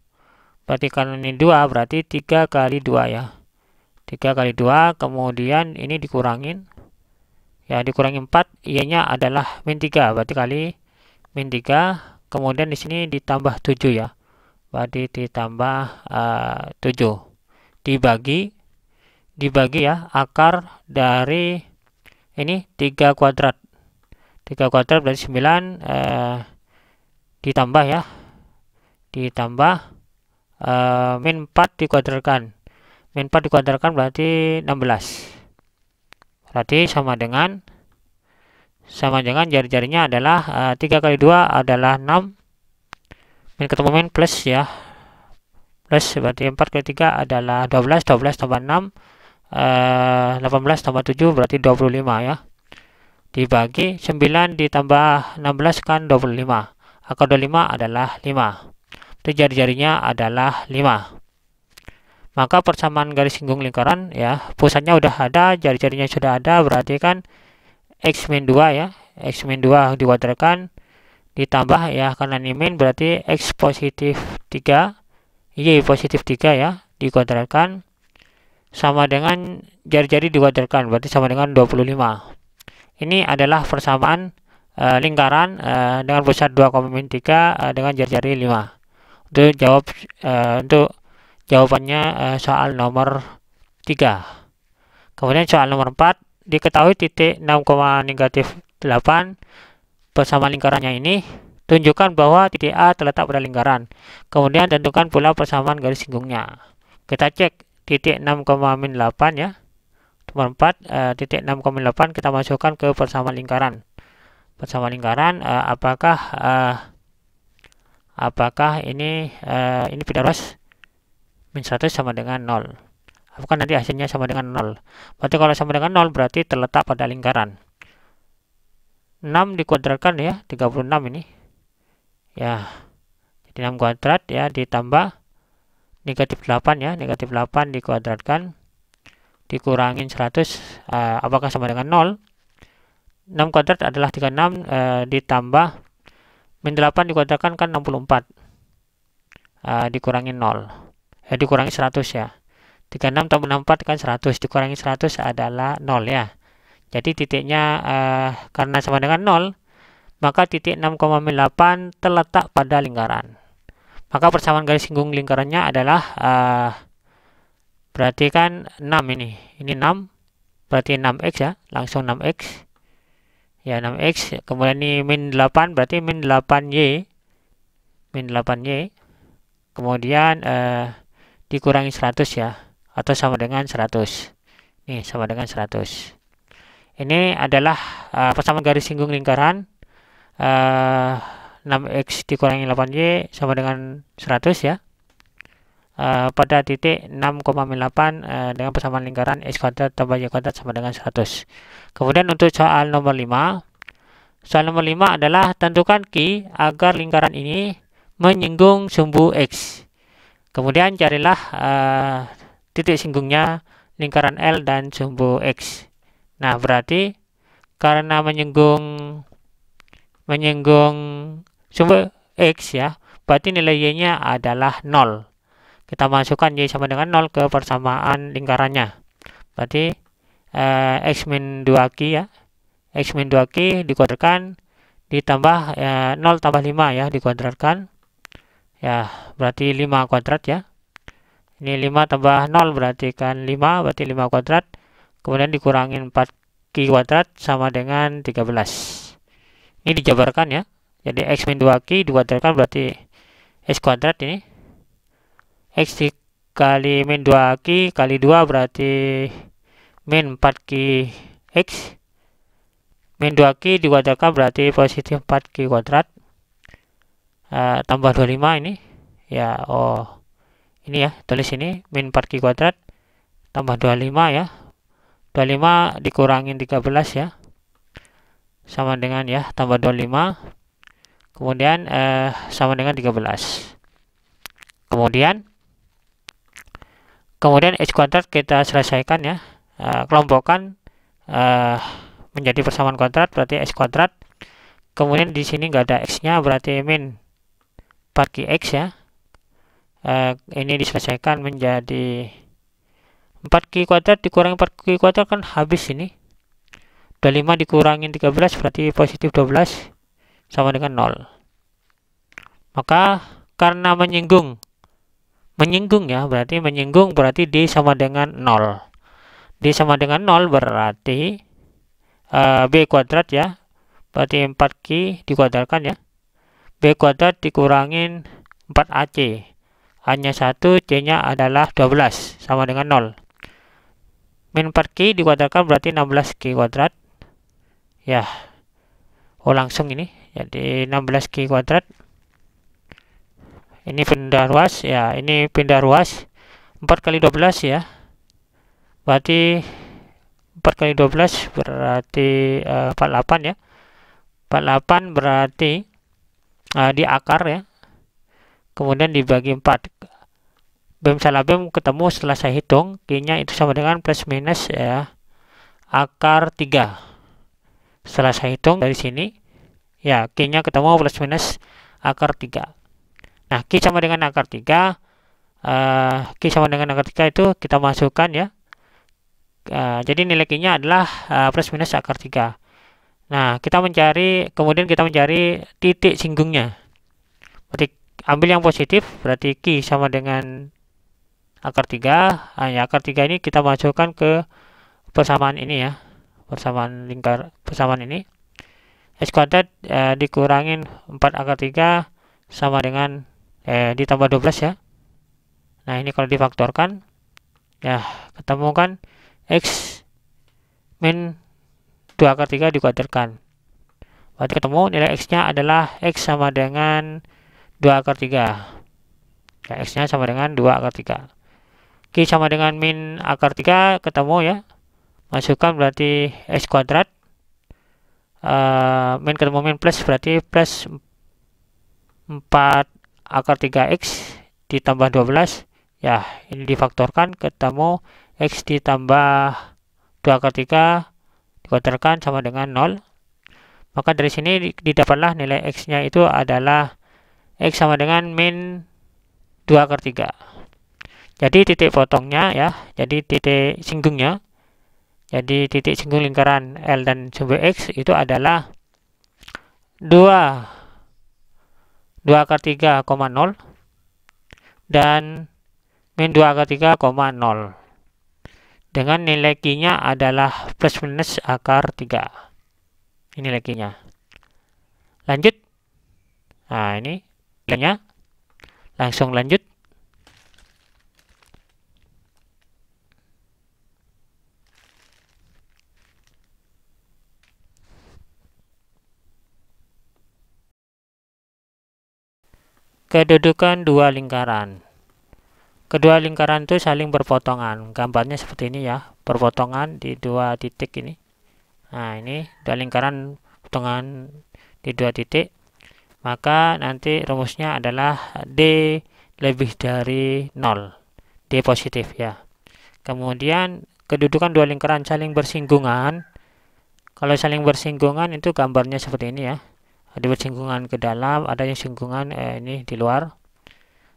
Berarti kalau ini 2 berarti 3 kali 2 ya. 3 kali 2 kemudian ini dikurangin ya, dikurangi 4, y-nya adalah min 3 berarti kali min 3, kemudian di sini ditambah 7 ya. Berarti ditambah 7 dibagi ya akar dari ini 3 kuadrat. 3 kuadrat berarti 9 ditambah ya. Ditambah min 4 dikuadratkan. Min 4 dikuadratkan berarti 16. Berarti sama dengan jari-jarinya adalah 3 kali 2 adalah 6. Min ketemu min plus ya, plus berarti 4 kali 3 adalah 12, 12 tambah 6 18 tambah 7 berarti 25 ya, dibagi 9 ditambah 16 kan 25, akar 25 adalah 5, itu jari-jarinya adalah 5. Maka persamaan garis singgung lingkaran ya, pusatnya udah ada, jari-jarinya sudah ada, berarti kan x min 2 ya, x min 2 dikuadratkan ditambah ya, karena ini min berarti x positif 3 y positif 3 ya dikuadratkan sama dengan jari-jari dikuadratkan berarti sama dengan 25. Ini adalah persamaan lingkaran dengan pusat 2,3 dengan jari-jari 5. Untuk jawabannya soal nomor 3. Kemudian soal nomor 4, diketahui titik 6,8 persamaan lingkarannya ini, tunjukkan bahwa titik A terletak pada lingkaran. Kemudian tentukan pula persamaan garis singgungnya. Kita cek titik 6,8 ya. Nomor 4, titik 6,8 kita masukkan ke persamaan lingkaran. Persamaan lingkaran apakah ini beda ruas min 100 sama dengan 0. Apakah nanti hasilnya sama dengan 0? Berarti kalau sama dengan 0 berarti terletak pada lingkaran. 6 dikuadratkan ya, 36 ini. Ya. Jadi 6 kuadrat ya ditambah negatif 8 ya, negatif 8 dikuadratkan dikurangin 100, apakah sama dengan 0? 6 kuadrat adalah 36 ditambah min 8 dikuadratkan kan 64. Dikurangi 0. Dikurangi 100 ya. 36 tambah 64 kan 100, dikurangi 100 adalah 0 ya. Jadi titiknya karena sama dengan 0, maka titik 6,8 terletak pada lingkaran. Maka persamaan garis singgung lingkarannya adalah berarti kan 6 ini 6, berarti 6x ya, langsung 6x ya, 6x. Kemudian ini min 8, berarti min 8y, kemudian dikurangi 100 ya, atau sama dengan 100. Nih sama dengan 100. Ini adalah persamaan garis singgung lingkaran. 6x dikurangi 8y sama dengan 100 ya. Pada titik 6,8 dengan persamaan lingkaran x kuadrat tambah y kuadrat sama dengan 100. Kemudian untuk soal nomor 5. Soal nomor 5 adalah tentukan Q agar lingkaran ini menyinggung sumbu x. Kemudian carilah titik singgungnya lingkaran L dan sumbu x. Nah, berarti karena menyinggung sumbu x ya, berarti nilai y-nya adalah 0. Kita masukkan y sama dengan 0 ke persamaan lingkarannya. Berarti x min 2q ya. X min 2q dikuadratkan ditambah 0 tambah 5 ya, dikuadratkan. Ya, berarti 5 kuadrat ya. Ini 5 tambah 0 berarti kan 5, berarti 5 kuadrat. Kemudian dikurangin 4q kuadrat sama dengan 13. Ini dijabarkan ya. Jadi x min 2q dikuadratkan berarti x kuadrat ini. X dikali min 2q kali 2 berarti min 4q x. Min 2q dikuadratkan berarti positif 4q kuadrat. Tambah 25 ini. Ya, ini ya, tulis ini min 4q kuadrat tambah 25 ya. 25 dikurangin 13 ya. Sama dengan ya, tambah 25. Kemudian sama dengan 13. Kemudian x kuadrat kita selesaikan ya, kelompokkan menjadi persamaan kuadrat, berarti x kuadrat. Kemudian di sini nggak ada x-nya, berarti min 4qx ya. Ini diselesaikan menjadi 4q kuadrat dikurangi 4q kuadrat kan habis ini. 25 dikurangin 13 berarti positif 12 sama dengan 0. Maka karena menyinggung ya, berarti menyinggung berarti D sama dengan 0. D sama dengan 0 berarti B kuadrat ya, berarti 4q dikuadratkan ya. B kuadrat dikurangin 4AC, hanya 1, C-nya adalah 12 sama dengan 0. Min 4q dikuadratkan berarti 16q kuadrat ya. Langsung ini jadi 16q kuadrat. Ini pindah ruas ya, ini pindah ruas 4 kali 12 ya, berarti 4 kali 12 berarti 48 ya. 48 berarti di akar ya, kemudian dibagi 4. Bem salah bem ketemu setelah saya hitung, Q-nya itu sama dengan plus minus ya, akar 3. Setelah saya hitung dari sini ya, Q-nya ketemu plus minus akar 3. Nah, Q sama dengan akar 3. Q sama dengan akar 3 itu kita masukkan ya. Jadi nilai Q-nya adalah plus minus akar 3. Nah, kemudian kita mencari titik singgungnya. Berarti ambil yang positif, berarti Q sama dengan akar 3. Ya, akar 3 ini kita masukkan ke persamaan ini ya. Persamaan ini. X kuadrat dikurangin 4 akar 3 sama dengan ditambah 12 ya. Nah, ini kalau difaktorkan ya, ketemu kan x min 2 akar 3 dikuadratkan. Berarti ketemu nilai x-nya adalah x sama dengan 2 akar 3. Ya, x-nya sama dengan 2 akar 3. Q sama dengan min akar 3 ketemu ya. Masukkan berarti x kuadrat. Min ketemu min plus berarti plus 4 akar 3x ditambah 12 ya, ini difaktorkan ketemu x ditambah 2 akar 3 dikuadratkan sama dengan 0. Maka dari sini didapatlah nilai x-nya itu adalah x sama dengan min 2 akar 3. Jadi titik potongnya ya, jadi titik singgungnya, jadi titik singgung lingkaran L dan sumbu x itu adalah 2 akar 3,0 dan min 2 akar 3, 0. Dengan nilai Q-nya adalah plus minus akar 3. Ini nilai Q-nya. Lanjut. Nah, ini nilainya. Langsung lanjut. Kedudukan dua lingkaran. Kedua lingkaran itu saling berpotongan. Gambarnya seperti ini ya, berpotongan di dua titik ini. Nah, ini dua lingkaran potongan di dua titik. Maka nanti rumusnya adalah D lebih dari 0. D positif ya. Kemudian kedudukan dua lingkaran saling bersinggungan. Kalau saling bersinggungan itu gambarnya seperti ini ya. Ada bersinggungan ke dalam, ada yang singgungan ini di luar.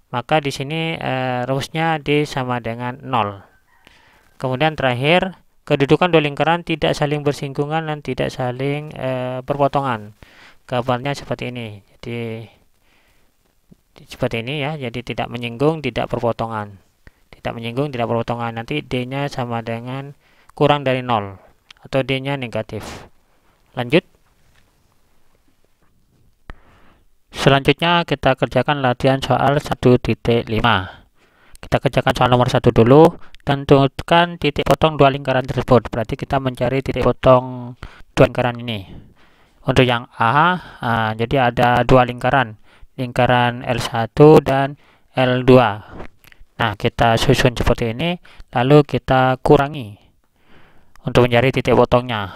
Maka di sini rumusnya D sama dengan 0. Kemudian terakhir, kedudukan dua lingkaran tidak saling bersinggungan dan tidak saling berpotongan. Gambarnya seperti ini. Jadi seperti ini ya. Jadi tidak menyinggung, tidak berpotongan. Tidak menyinggung, tidak berpotongan. Nanti D-nya sama dengan kurang dari 0 atau D-nya negatif. Lanjut. Selanjutnya kita kerjakan latihan soal 1.5. Kita kerjakan soal nomor 1 dulu. Tentukan titik potong dua lingkaran tersebut. Berarti kita mencari titik potong dua lingkaran ini. Untuk yang A, jadi ada dua lingkaran. Lingkaran L1 dan L2. Nah, kita susun seperti ini. Lalu kita kurangi untuk mencari titik potongnya.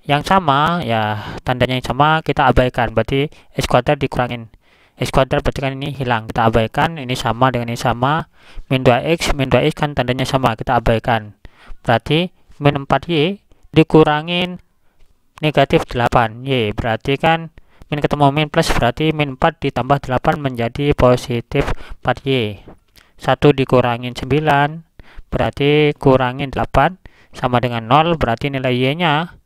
Yang sama ya, tandanya yang sama kita abaikan, berarti x kuadrat dikurangin x kuadrat, berarti kan ini hilang, kita abaikan. Ini sama dengan ini sama, min 2x kan tandanya sama, kita abaikan, berarti min 4y dikurangin negatif 8y, berarti kan min ketemu min plus, berarti min 4 ditambah 8 menjadi positif 4y. 1 dikurangin 9 berarti kurangin 8 sama dengan 0, berarti nilai y nya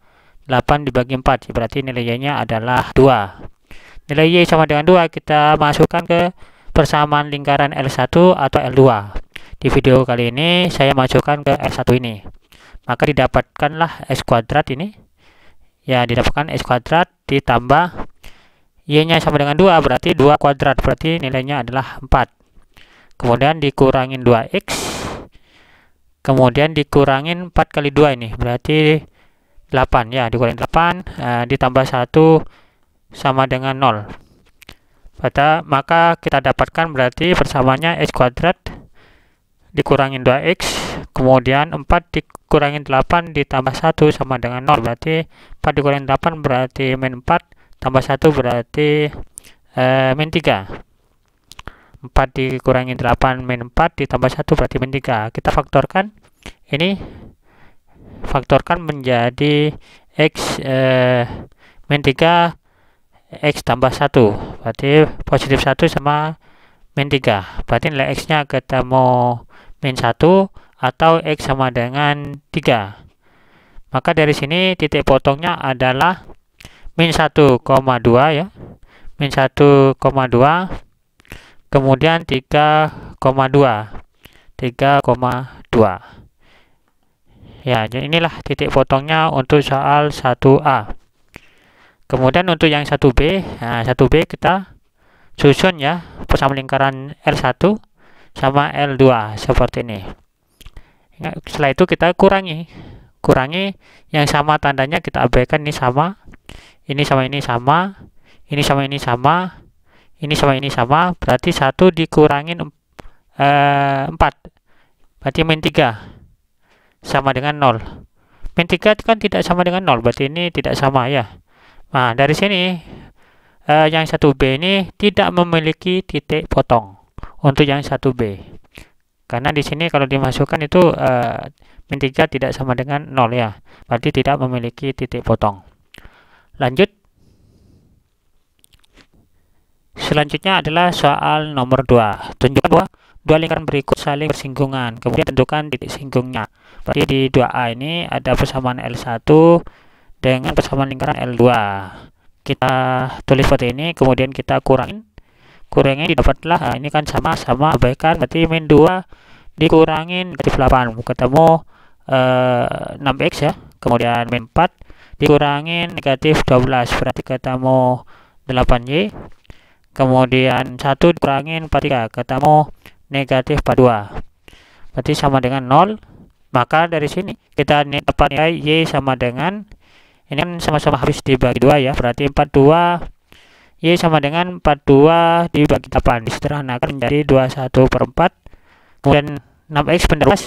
8 dibagi 4, berarti nilai y-nya adalah 2. Nilai y sama dengan 2 kita masukkan ke persamaan lingkaran L1 atau L2. Di video kali ini saya masukkan ke L1 ini. Maka didapatkanlah x kuadrat ini. Ya, didapatkan x kuadrat ditambah y-nya sama dengan 2, berarti 2 kuadrat, berarti nilainya adalah 4. Kemudian dikurangin 2x. Kemudian dikurangin 4 kali 2 ini, berarti 8 ya, dikurangin 8 ditambah 1 sama dengan 0. Maka kita dapatkan berarti persamaannya x kuadrat dikurangin 2x, kemudian 4 dikurangin 8 ditambah 1 sama dengan 0, berarti 4 dikurangin 8 berarti min 4 tambah 1 berarti min 3. 4 dikurangin 8 min 4 ditambah 1 berarti min 3. Kita faktorkan ini, faktorkan menjadi x min 3 x tambah 1, berarti positif 1 sama min 3, berarti nilai x nya ketemu min 1 atau x sama dengan 3. Maka dari sini titik potongnya adalah min 1,2 ya, min 1,2 kemudian 3,2 ya. Jadi inilah titik potongnya untuk soal 1A. Kemudian untuk yang 1B, nah 1B kita susun ya, persamaan lingkaran L1 sama L2 seperti ini. Setelah itu kita kurangi yang sama tandanya kita abaikan, ini sama, ini sama ini sama, ini sama ini sama, ini sama ini sama, berarti 1 dikurangin 4 berarti min 3 sama dengan 0. Min 3 kan tidak sama dengan 0, berarti ini tidak sama ya. Nah, dari sini yang 1B ini tidak memiliki titik potong untuk yang 1B. Karena di sini kalau dimasukkan itu min 3 tidak sama dengan 0 ya. Berarti tidak memiliki titik potong. Lanjut. Selanjutnya adalah soal nomor 2. Tunjukkan bahwa dua lingkaran berikut saling bersinggungan. Kemudian tentukan titik singgungnya. Berarti di 2A ini ada persamaan L1 dengan persamaan lingkaran L2. Kita tulis seperti ini, kemudian kita kurangin kurangin didapatlah, ini kan sama-sama abaikan, berarti min 2 dikurangin negatif 8 ketemu 6x ya. Kemudian min 4 dikurangin negatif 12 berarti ketemu 8y. Kemudian 1 dikurangin 43 ketemu negatif 42 berarti sama dengan 0. Maka dari sini kita dapat nilai y sama dengan, ini kan sama-sama habis dibagi 2 ya, berarti 42 y sama dengan 42 dibagi 8, disederhanakan menjadi 21/4. Kemudian 6x penerus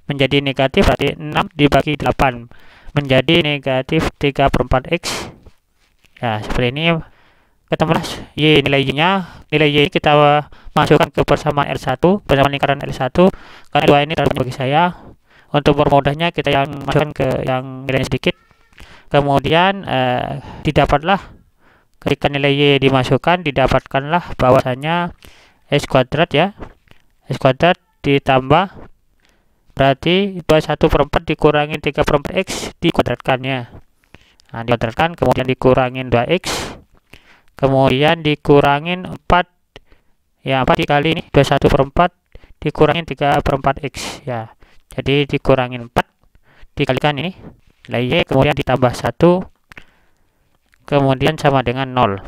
menjadi negatif, berarti 6 dibagi 8 menjadi negatif 3/4x. Ya, seperti ini ketemulah y, nilai y kita masukkan ke persamaan L1, persamaan lingkaran L1, karena 2 ini terlalu banyak bagi saya. Untuk bermudahnya kita yang masukkan ke yang nilainya sedikit. Kemudian didapatlah, ketika nilai y dimasukkan, didapatkanlah bahwasanya x kuadrat ya, x kuadrat ditambah, berarti 21/4 dikurangi 3/4x dikuadratkannya. Nah, dikuadratkan, kemudian dikurangin 2x, kemudian dikurangin 4 ya, 4 dikali ini 21/4 dikurangin 3/4x ya. Jadi dikurangin 4 dikalikan ini nilai y, kemudian ditambah 1, kemudian sama dengan 0.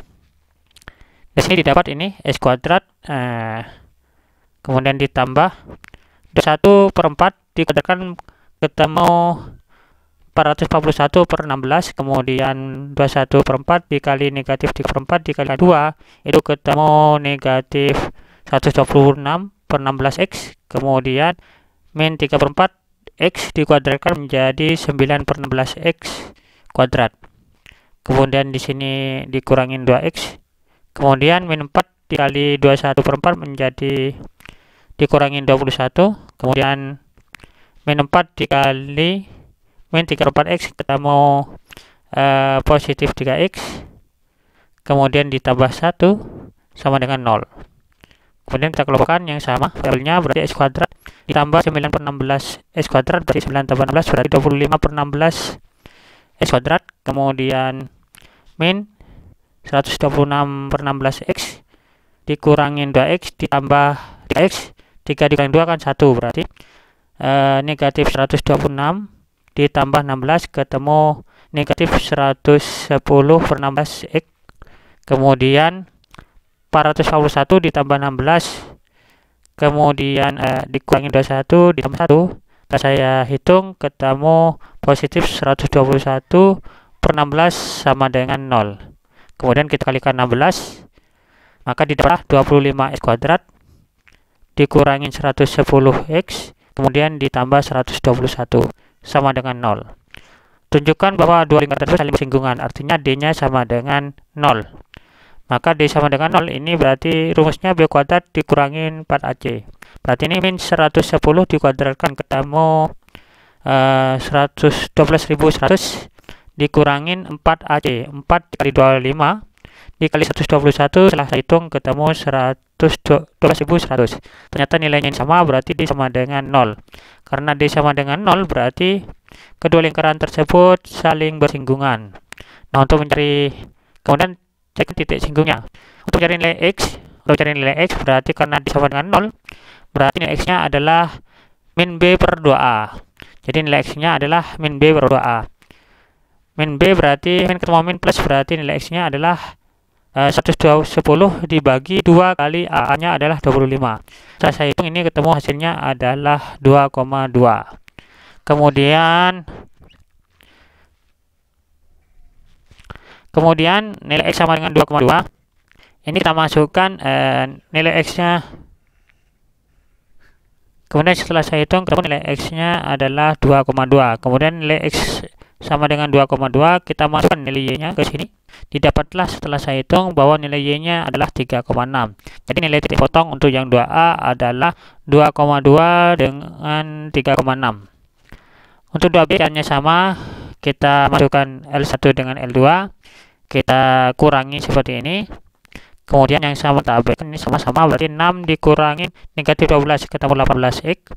Di sini didapat ini x kuadrat, kemudian ditambah 21/4 dikuadratkan ketemu 441/16, kemudian 21/4 dikali negatif 3/4 dikali 2 itu ketemu negatif 126/16x, kemudian min 3/4 x dikuadratkan menjadi 9/16x kuadrat. Kemudian di sini dikurangin 2x, kemudian min 4 dikali 21/4 menjadi dikurangin 21, kemudian min 4 dikali min 3/4x ketemu positif 3x, kemudian ditambah 1 sama dengan 0. Kemudian kita kelompokkan yang sama variabelnya, berarti x kuadrat ditambah 9/16 x kuadrat, berarti 9 tambah 16 berarti 25/16 x kuadrat, kemudian min 126/16x dikurangin 2x ditambah 3x, 3 dikurangin 2 kan 1, berarti negatif 126 ditambah 16 ketemu negatif 110/16x, kemudian 441 ditambah 16, kemudian dikurangi 21 ditambah 1, saya hitung ketemu positif 121/16 sama dengan 0. Kemudian kita kalikan 16, maka didapatlah 25x kuadrat dikurangin 110x, kemudian ditambah 121 sama dengan 0. Tunjukkan bahwa dua lingkaran tersebut saling bersinggungan, artinya d-nya sama dengan 0. Maka d sama dengan 0 ini berarti rumusnya b kuadrat dikurangin 4ac. Berarti ini min 110 dikuadratkan ketemu 112.100 dikurangin 4ac. 4 dikali 25 dikali 121, setelah saya hitung ketemu 112.100. Ternyata nilainya sama, berarti d sama dengan 0. Karena d sama dengan 0 berarti kedua lingkaran tersebut saling bersinggungan. Nah, untuk mencari, kemudian cek titik singgungnya. Untuk mencari nilai x, berarti karena d sama dengan 0, berarti nilai x-nya adalah min b per 2a. Jadi nilai x-nya adalah min b per 2a. Min b berarti min ketemu min plus, berarti nilai x-nya adalah 110 dibagi 2 kali a-nya adalah 25. Setelah saya hitung ini ketemu hasilnya adalah 2,2. Kemudian nilai x sama dengan 2,2. Ini kita masukkan nilai x-nya. Kemudian setelah saya hitung nilai x-nya adalah 2,2. Kemudian nilai x sama dengan 2,2, kita masukkan nilai y-nya ke sini. Didapatlah setelah saya hitung bahwa nilai y-nya adalah 3,6. Jadi nilai titik potong untuk yang 2a adalah 2,2 dengan 3,6. Untuk 2b caranya sama, kita masukkan L1 dengan L2, kita kurangi seperti ini. Kemudian yang sama kita abaikan, ini sama-sama, berarti 6 dikurangi negatif 12 ketemu 18x.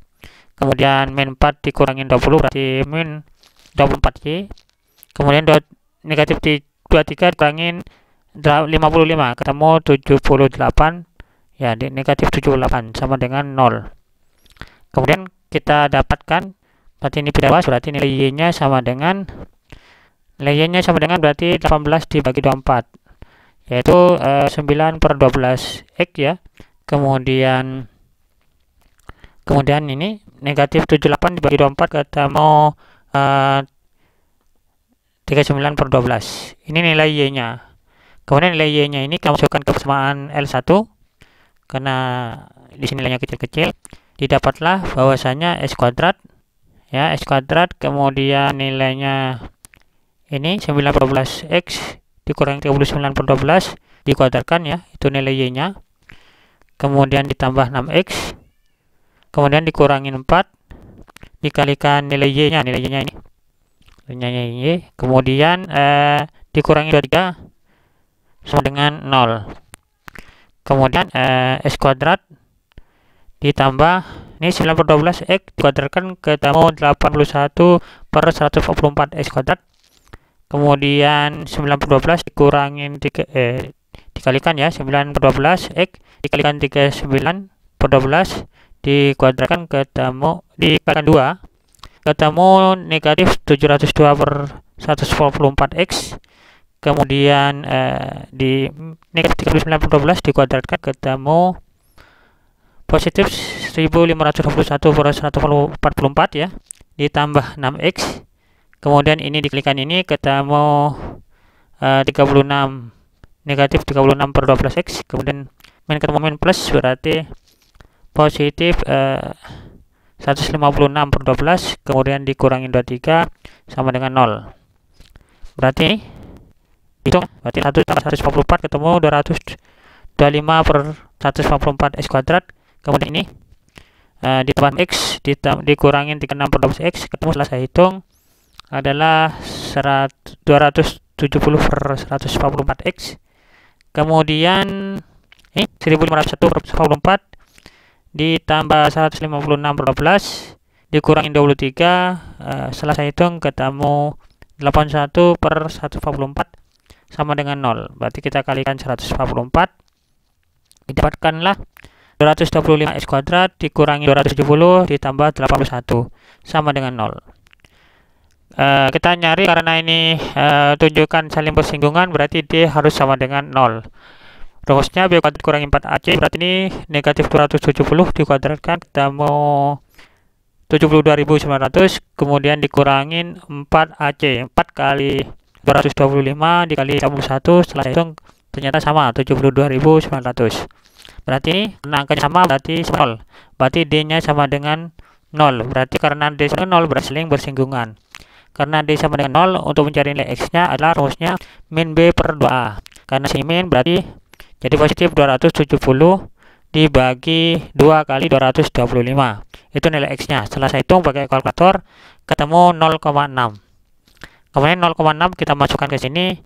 Kemudian min 4 dikurangin 20 berarti min 24y. Kemudian negatif 23 dikurangin 55 ketemu 78 ya, negatif 78 sama dengan 0. Kemudian kita dapatkan berarti ini beda ruas, berarti nilai Y-nya sama dengan berarti 18 dibagi 24 yaitu 9/12 X ya. Kemudian ini negatif 78 dibagi 24 ketemu 39/12. Ini nilai Y-nya. Kemudian nilai Y-nya ini kita masukkan ke persamaan L1 karena di sini nilainya kecil-kecil. Didapatlah bahwasanya S kuadrat ya, S kuadrat kemudian nilainya ini 9/12 X dikurangi 39/12 dikuadratkan ya, itu nilai Y-nya. Kemudian ditambah 6X. Kemudian dikurangi 4 dikalikan nilai Y-nya, ini. Nilainya Y. Kemudian dikurangi 23 sama dengan 0. Kemudian S kuadrat ditambah ini 9/12 X dikuadratkan ketemu 81/144 X kuadrat. Kemudian 9/12 dikurangin dikalikan ya, 9/12 X dikalikan 39/12 dikuadratkan ketemu dikalikan 2 ketemu negatif 702/144 X. Kemudian di negatif 39/12 dikuadratkan ketemu positif 1521/144 ya, ditambah 6X. Kemudian ini dikalikan ini ketemu 36 negatif 36/12 X. Kemudian min ketemu min plus berarti positif 156/12. Kemudian dikurangi 23 sama dengan 0. Berarti hitung berarti 1 tambah 154 ketemu 225/154 X kuadrat. Kemudian ini ditambah X dikurangin 36/12 X ketemu setelah saya hitung adalah 270/144 X. Kemudian ini 1501/144 ditambah 156/12 dikurangin 23, setelah saya hitung ketemu 81/144 sama dengan 0. Berarti kita kalikan 144 didapatkanlah 225 X kuadrat dikurangi 270 ditambah 81 sama dengan 0. Kita nyari karena ini tunjukkan saling bersinggungan, berarti D harus sama dengan 0. Rumusnya B kuadrat kurangi 4AC, berarti ini negatif 270 dikuadratkan ketemu 72.900, kemudian dikurangin 4AC, 4 kali 225 dikali 1, setelah hitung ternyata sama 72.900. Berarti karena angkanya sama berarti 0, berarti D-nya sama dengan 0. Berarti karena D sama dengan 0 berarti saling bersinggungan. Karena D sama dengan 0, untuk mencari nilai X-nya adalah rumusnya min B/2A. Karena si min berarti jadi positif 270 dibagi 2 kali 225. Itu nilai X-nya. Setelah saya hitung pakai kalkulator ketemu 0,6. Kemudian 0,6 kita masukkan ke sini,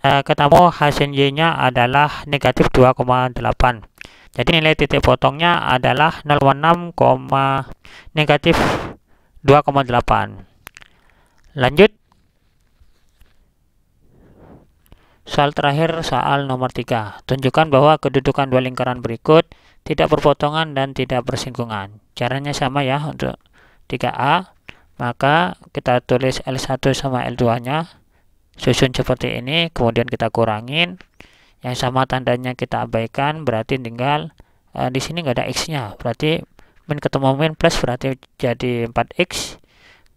ketemu hasil Y-nya adalah negatif 2,8. Jadi nilai titik potongnya adalah 0,6, negatif 2,8. Lanjut. Soal terakhir, soal nomor 3. Tunjukkan bahwa kedudukan dua lingkaran berikut tidak berpotongan dan tidak bersinggungan. Caranya sama ya untuk 3A. Maka kita tulis L1 sama L2-nya. Susun seperti ini, kemudian kita kurangin. Yang sama tandanya kita abaikan, berarti tinggal di sini nggak ada X-nya. Berarti min ketemu min plus berarti jadi 4X.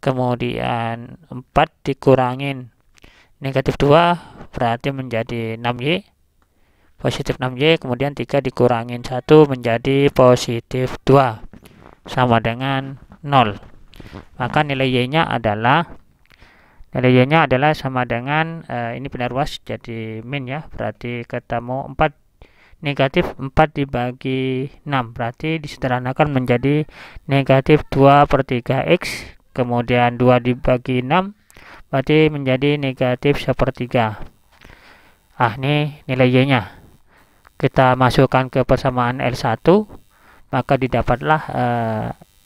Kemudian 4 dikurangin negatif 2 berarti menjadi 6Y, positif 6Y. Kemudian 3 dikurangin 1 menjadi positif 2 sama dengan 0. Maka nilai Y-nya adalah sama dengan ini benda ruas jadi min ya, berarti ketemu 4 negatif 4 dibagi 6 berarti disederhanakan menjadi negatif 2/3X. Kemudian 2 dibagi 6 berarti menjadi negatif 1/3. Ini nilai Y-nya. Kita masukkan ke persamaan L1, maka didapatlah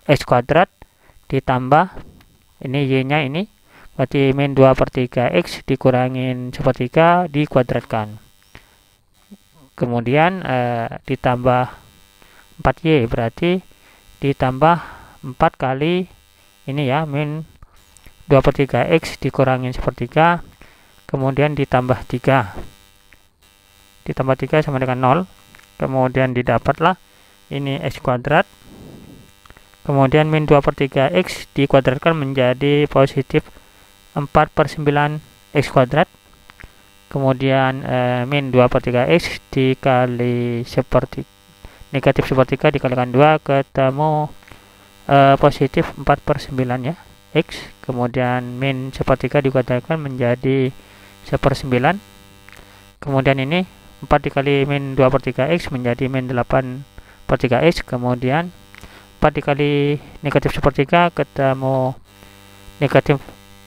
X kuadrat ditambah ini Y-nya ini berarti min 2/3X dikurangin 1/3 dikuadratkan. kemudian ditambah 4Y, berarti ditambah 4 kali ini ya, min 2/3 X dikurangin 1/3, kemudian ditambah 3 sama dengan 0, kemudian didapatlah ini X kuadrat, kemudian min 2/3 X dikuadratkan menjadi positif 4/9 X kuadrat, kemudian min 2/3 X dikali negatif 1/3 dikalikan 2 ketemu positif 4/9 ya X, kemudian min 1/3 dikuadratkan menjadi 1/9, kemudian ini 4 dikali min 2/3 X menjadi min 8/3 X, kemudian 4 dikali negatif 1/3 ketemu negatif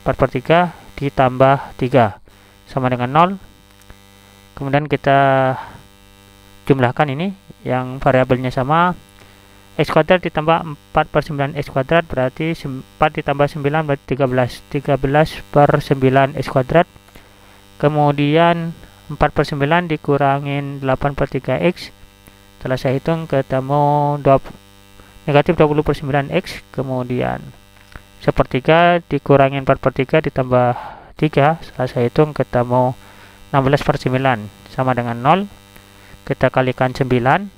4/3 ditambah 3 sama dengan 0, kemudian kita jumlahkan ini yang variabelnya sama, X kuadrat ditambah 4/9 X kuadrat berarti 4 ditambah 9 berarti 13/9 X kuadrat, kemudian 4/9 dikurangin 8/3 X, setelah saya hitung ketemu negatif 20/9 X, kemudian 1/3 dikurangin 4/3 ditambah 3, setelah saya hitung ketemu 16/9 sama dengan 0, kita kalikan 9,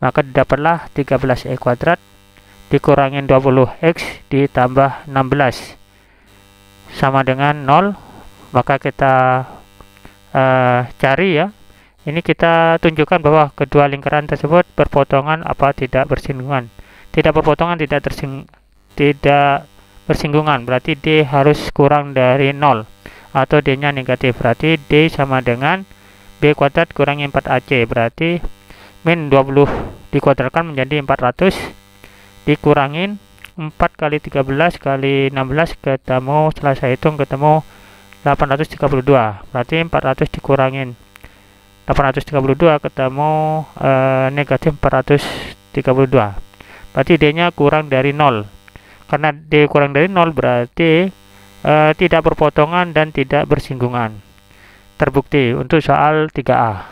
maka didapatlah 13X kuadrat dikurangin 20X ditambah 16 sama dengan 0, maka kita cari ya, ini kita tunjukkan bahwa kedua lingkaran tersebut berpotongan apa tidak bersinggungan. Tidak berpotongan, tidak bersinggungan, berarti D harus kurang dari 0 atau D nya negatif, berarti D sama dengan B kuadrat kurangi 4AC, berarti min 20 dikuadratkan menjadi 400 dikurangin 4 kali 13 kali 16 ketemu, setelah saya hitung ketemu 832, berarti 400 dikurangin 832 ketemu negatif 432, berarti D nya kurang dari 0. Karena D kurang dari 0 berarti tidak berpotongan dan tidak bersinggungan. Terbukti untuk soal 3A.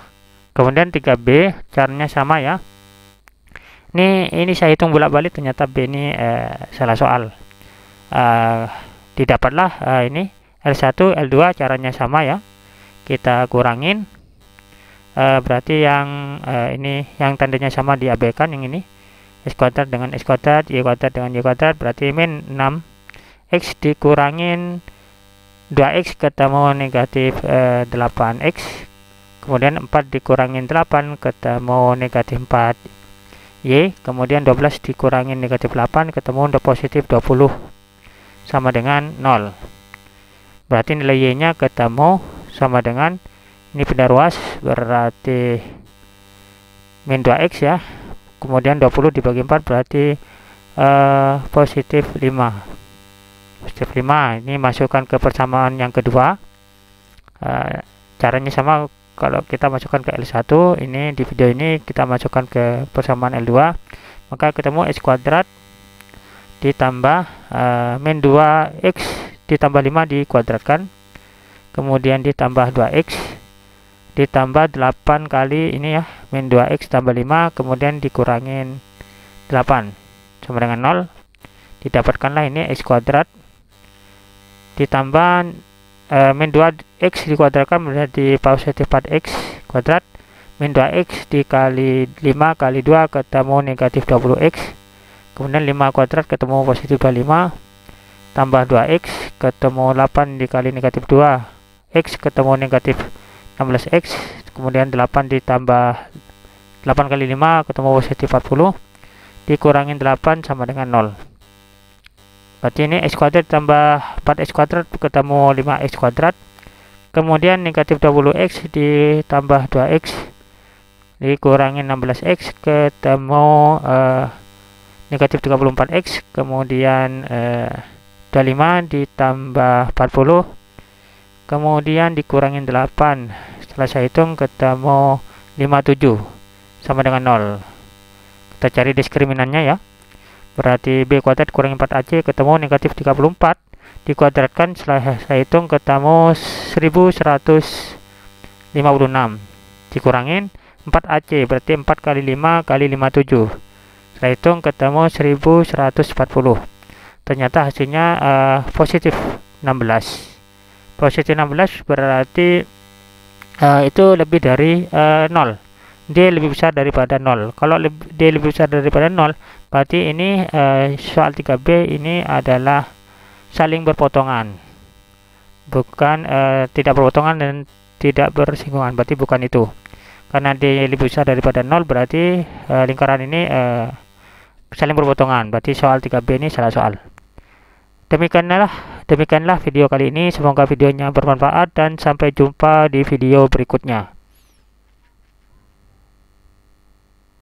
Kemudian 3B caranya sama ya. Ini saya hitung bolak-balik, ternyata B ini salah soal. Didapatlah ini L1 L2 caranya sama ya, kita kurangin berarti yang ini yang tandanya sama diabaikan, yang ini X kuadrat dengan X kuadrat, Y kuadrat dengan Y kuadrat, berarti min 6X dikurangin 2X ketemu negatif 8X, kemudian 4 dikurangin 8 ketemu negatif 4Y, kemudian 12 dikurangin negatif 8 ketemu positif 20 sama dengan 0, berarti nilai Y nya ketemu sama dengan ini pindah ruas, berarti min 2X ya, kemudian 20 dibagi 4 berarti positif 5. Positif 5 ini masukkan ke persamaan yang kedua. Caranya sama, kalau kita masukkan ke L1, ini di video ini kita masukkan ke persamaan L2, maka ketemu X kuadrat ditambah min 2X ditambah 5 dikuadratkan, kemudian ditambah 2X ditambah 8 kali ini ya, min 2X tambah 5, kemudian dikurangin 8 sama dengan 0, didapatkanlah ini X kuadrat ditambah min 2X dikuadratkan menjadi positif 4X kuadrat, min 2X dikali 5 kali 2 ketemu negatif 20X, kemudian 5 kuadrat ketemu positif 25, tambah 2X ketemu 8 dikali negatif 2X ketemu negatif 16X, kemudian 8 ditambah 8 kali 5 ketemu positif 40, dikurangin 8 sama dengan 0. Berarti ini X kuadrat tambah 4X kuadrat ketemu 5X kuadrat, kemudian negatif 20X ditambah 2X dikurangin 16X ketemu negatif 34X, kemudian 25 ditambah 40, kemudian dikurangin 8, setelah saya hitung ketemu 57 sama dengan 0. Kita cari diskriminannya ya, berarti B kuadrat kurangi 4AC ketemu negatif 34 dikuadratkan, setelah saya hitung ketemu 1156 dikurangin 4AC, berarti 4 kali 5 kali 57. Setelah hitung ketemu 1140. Ternyata hasilnya positif 16. Positif 16 berarti itu lebih dari 0. D lebih besar daripada 0. Kalau D lebih besar daripada 0, berarti ini soal 3B ini adalah saling berpotongan, bukan tidak berpotongan dan tidak bersinggungan, berarti bukan itu. Karena D lebih besar daripada 0, berarti lingkaran ini saling berpotongan, berarti soal 3B ini salah soal. Demikianlah video kali ini, semoga videonya bermanfaat dan sampai jumpa di video berikutnya.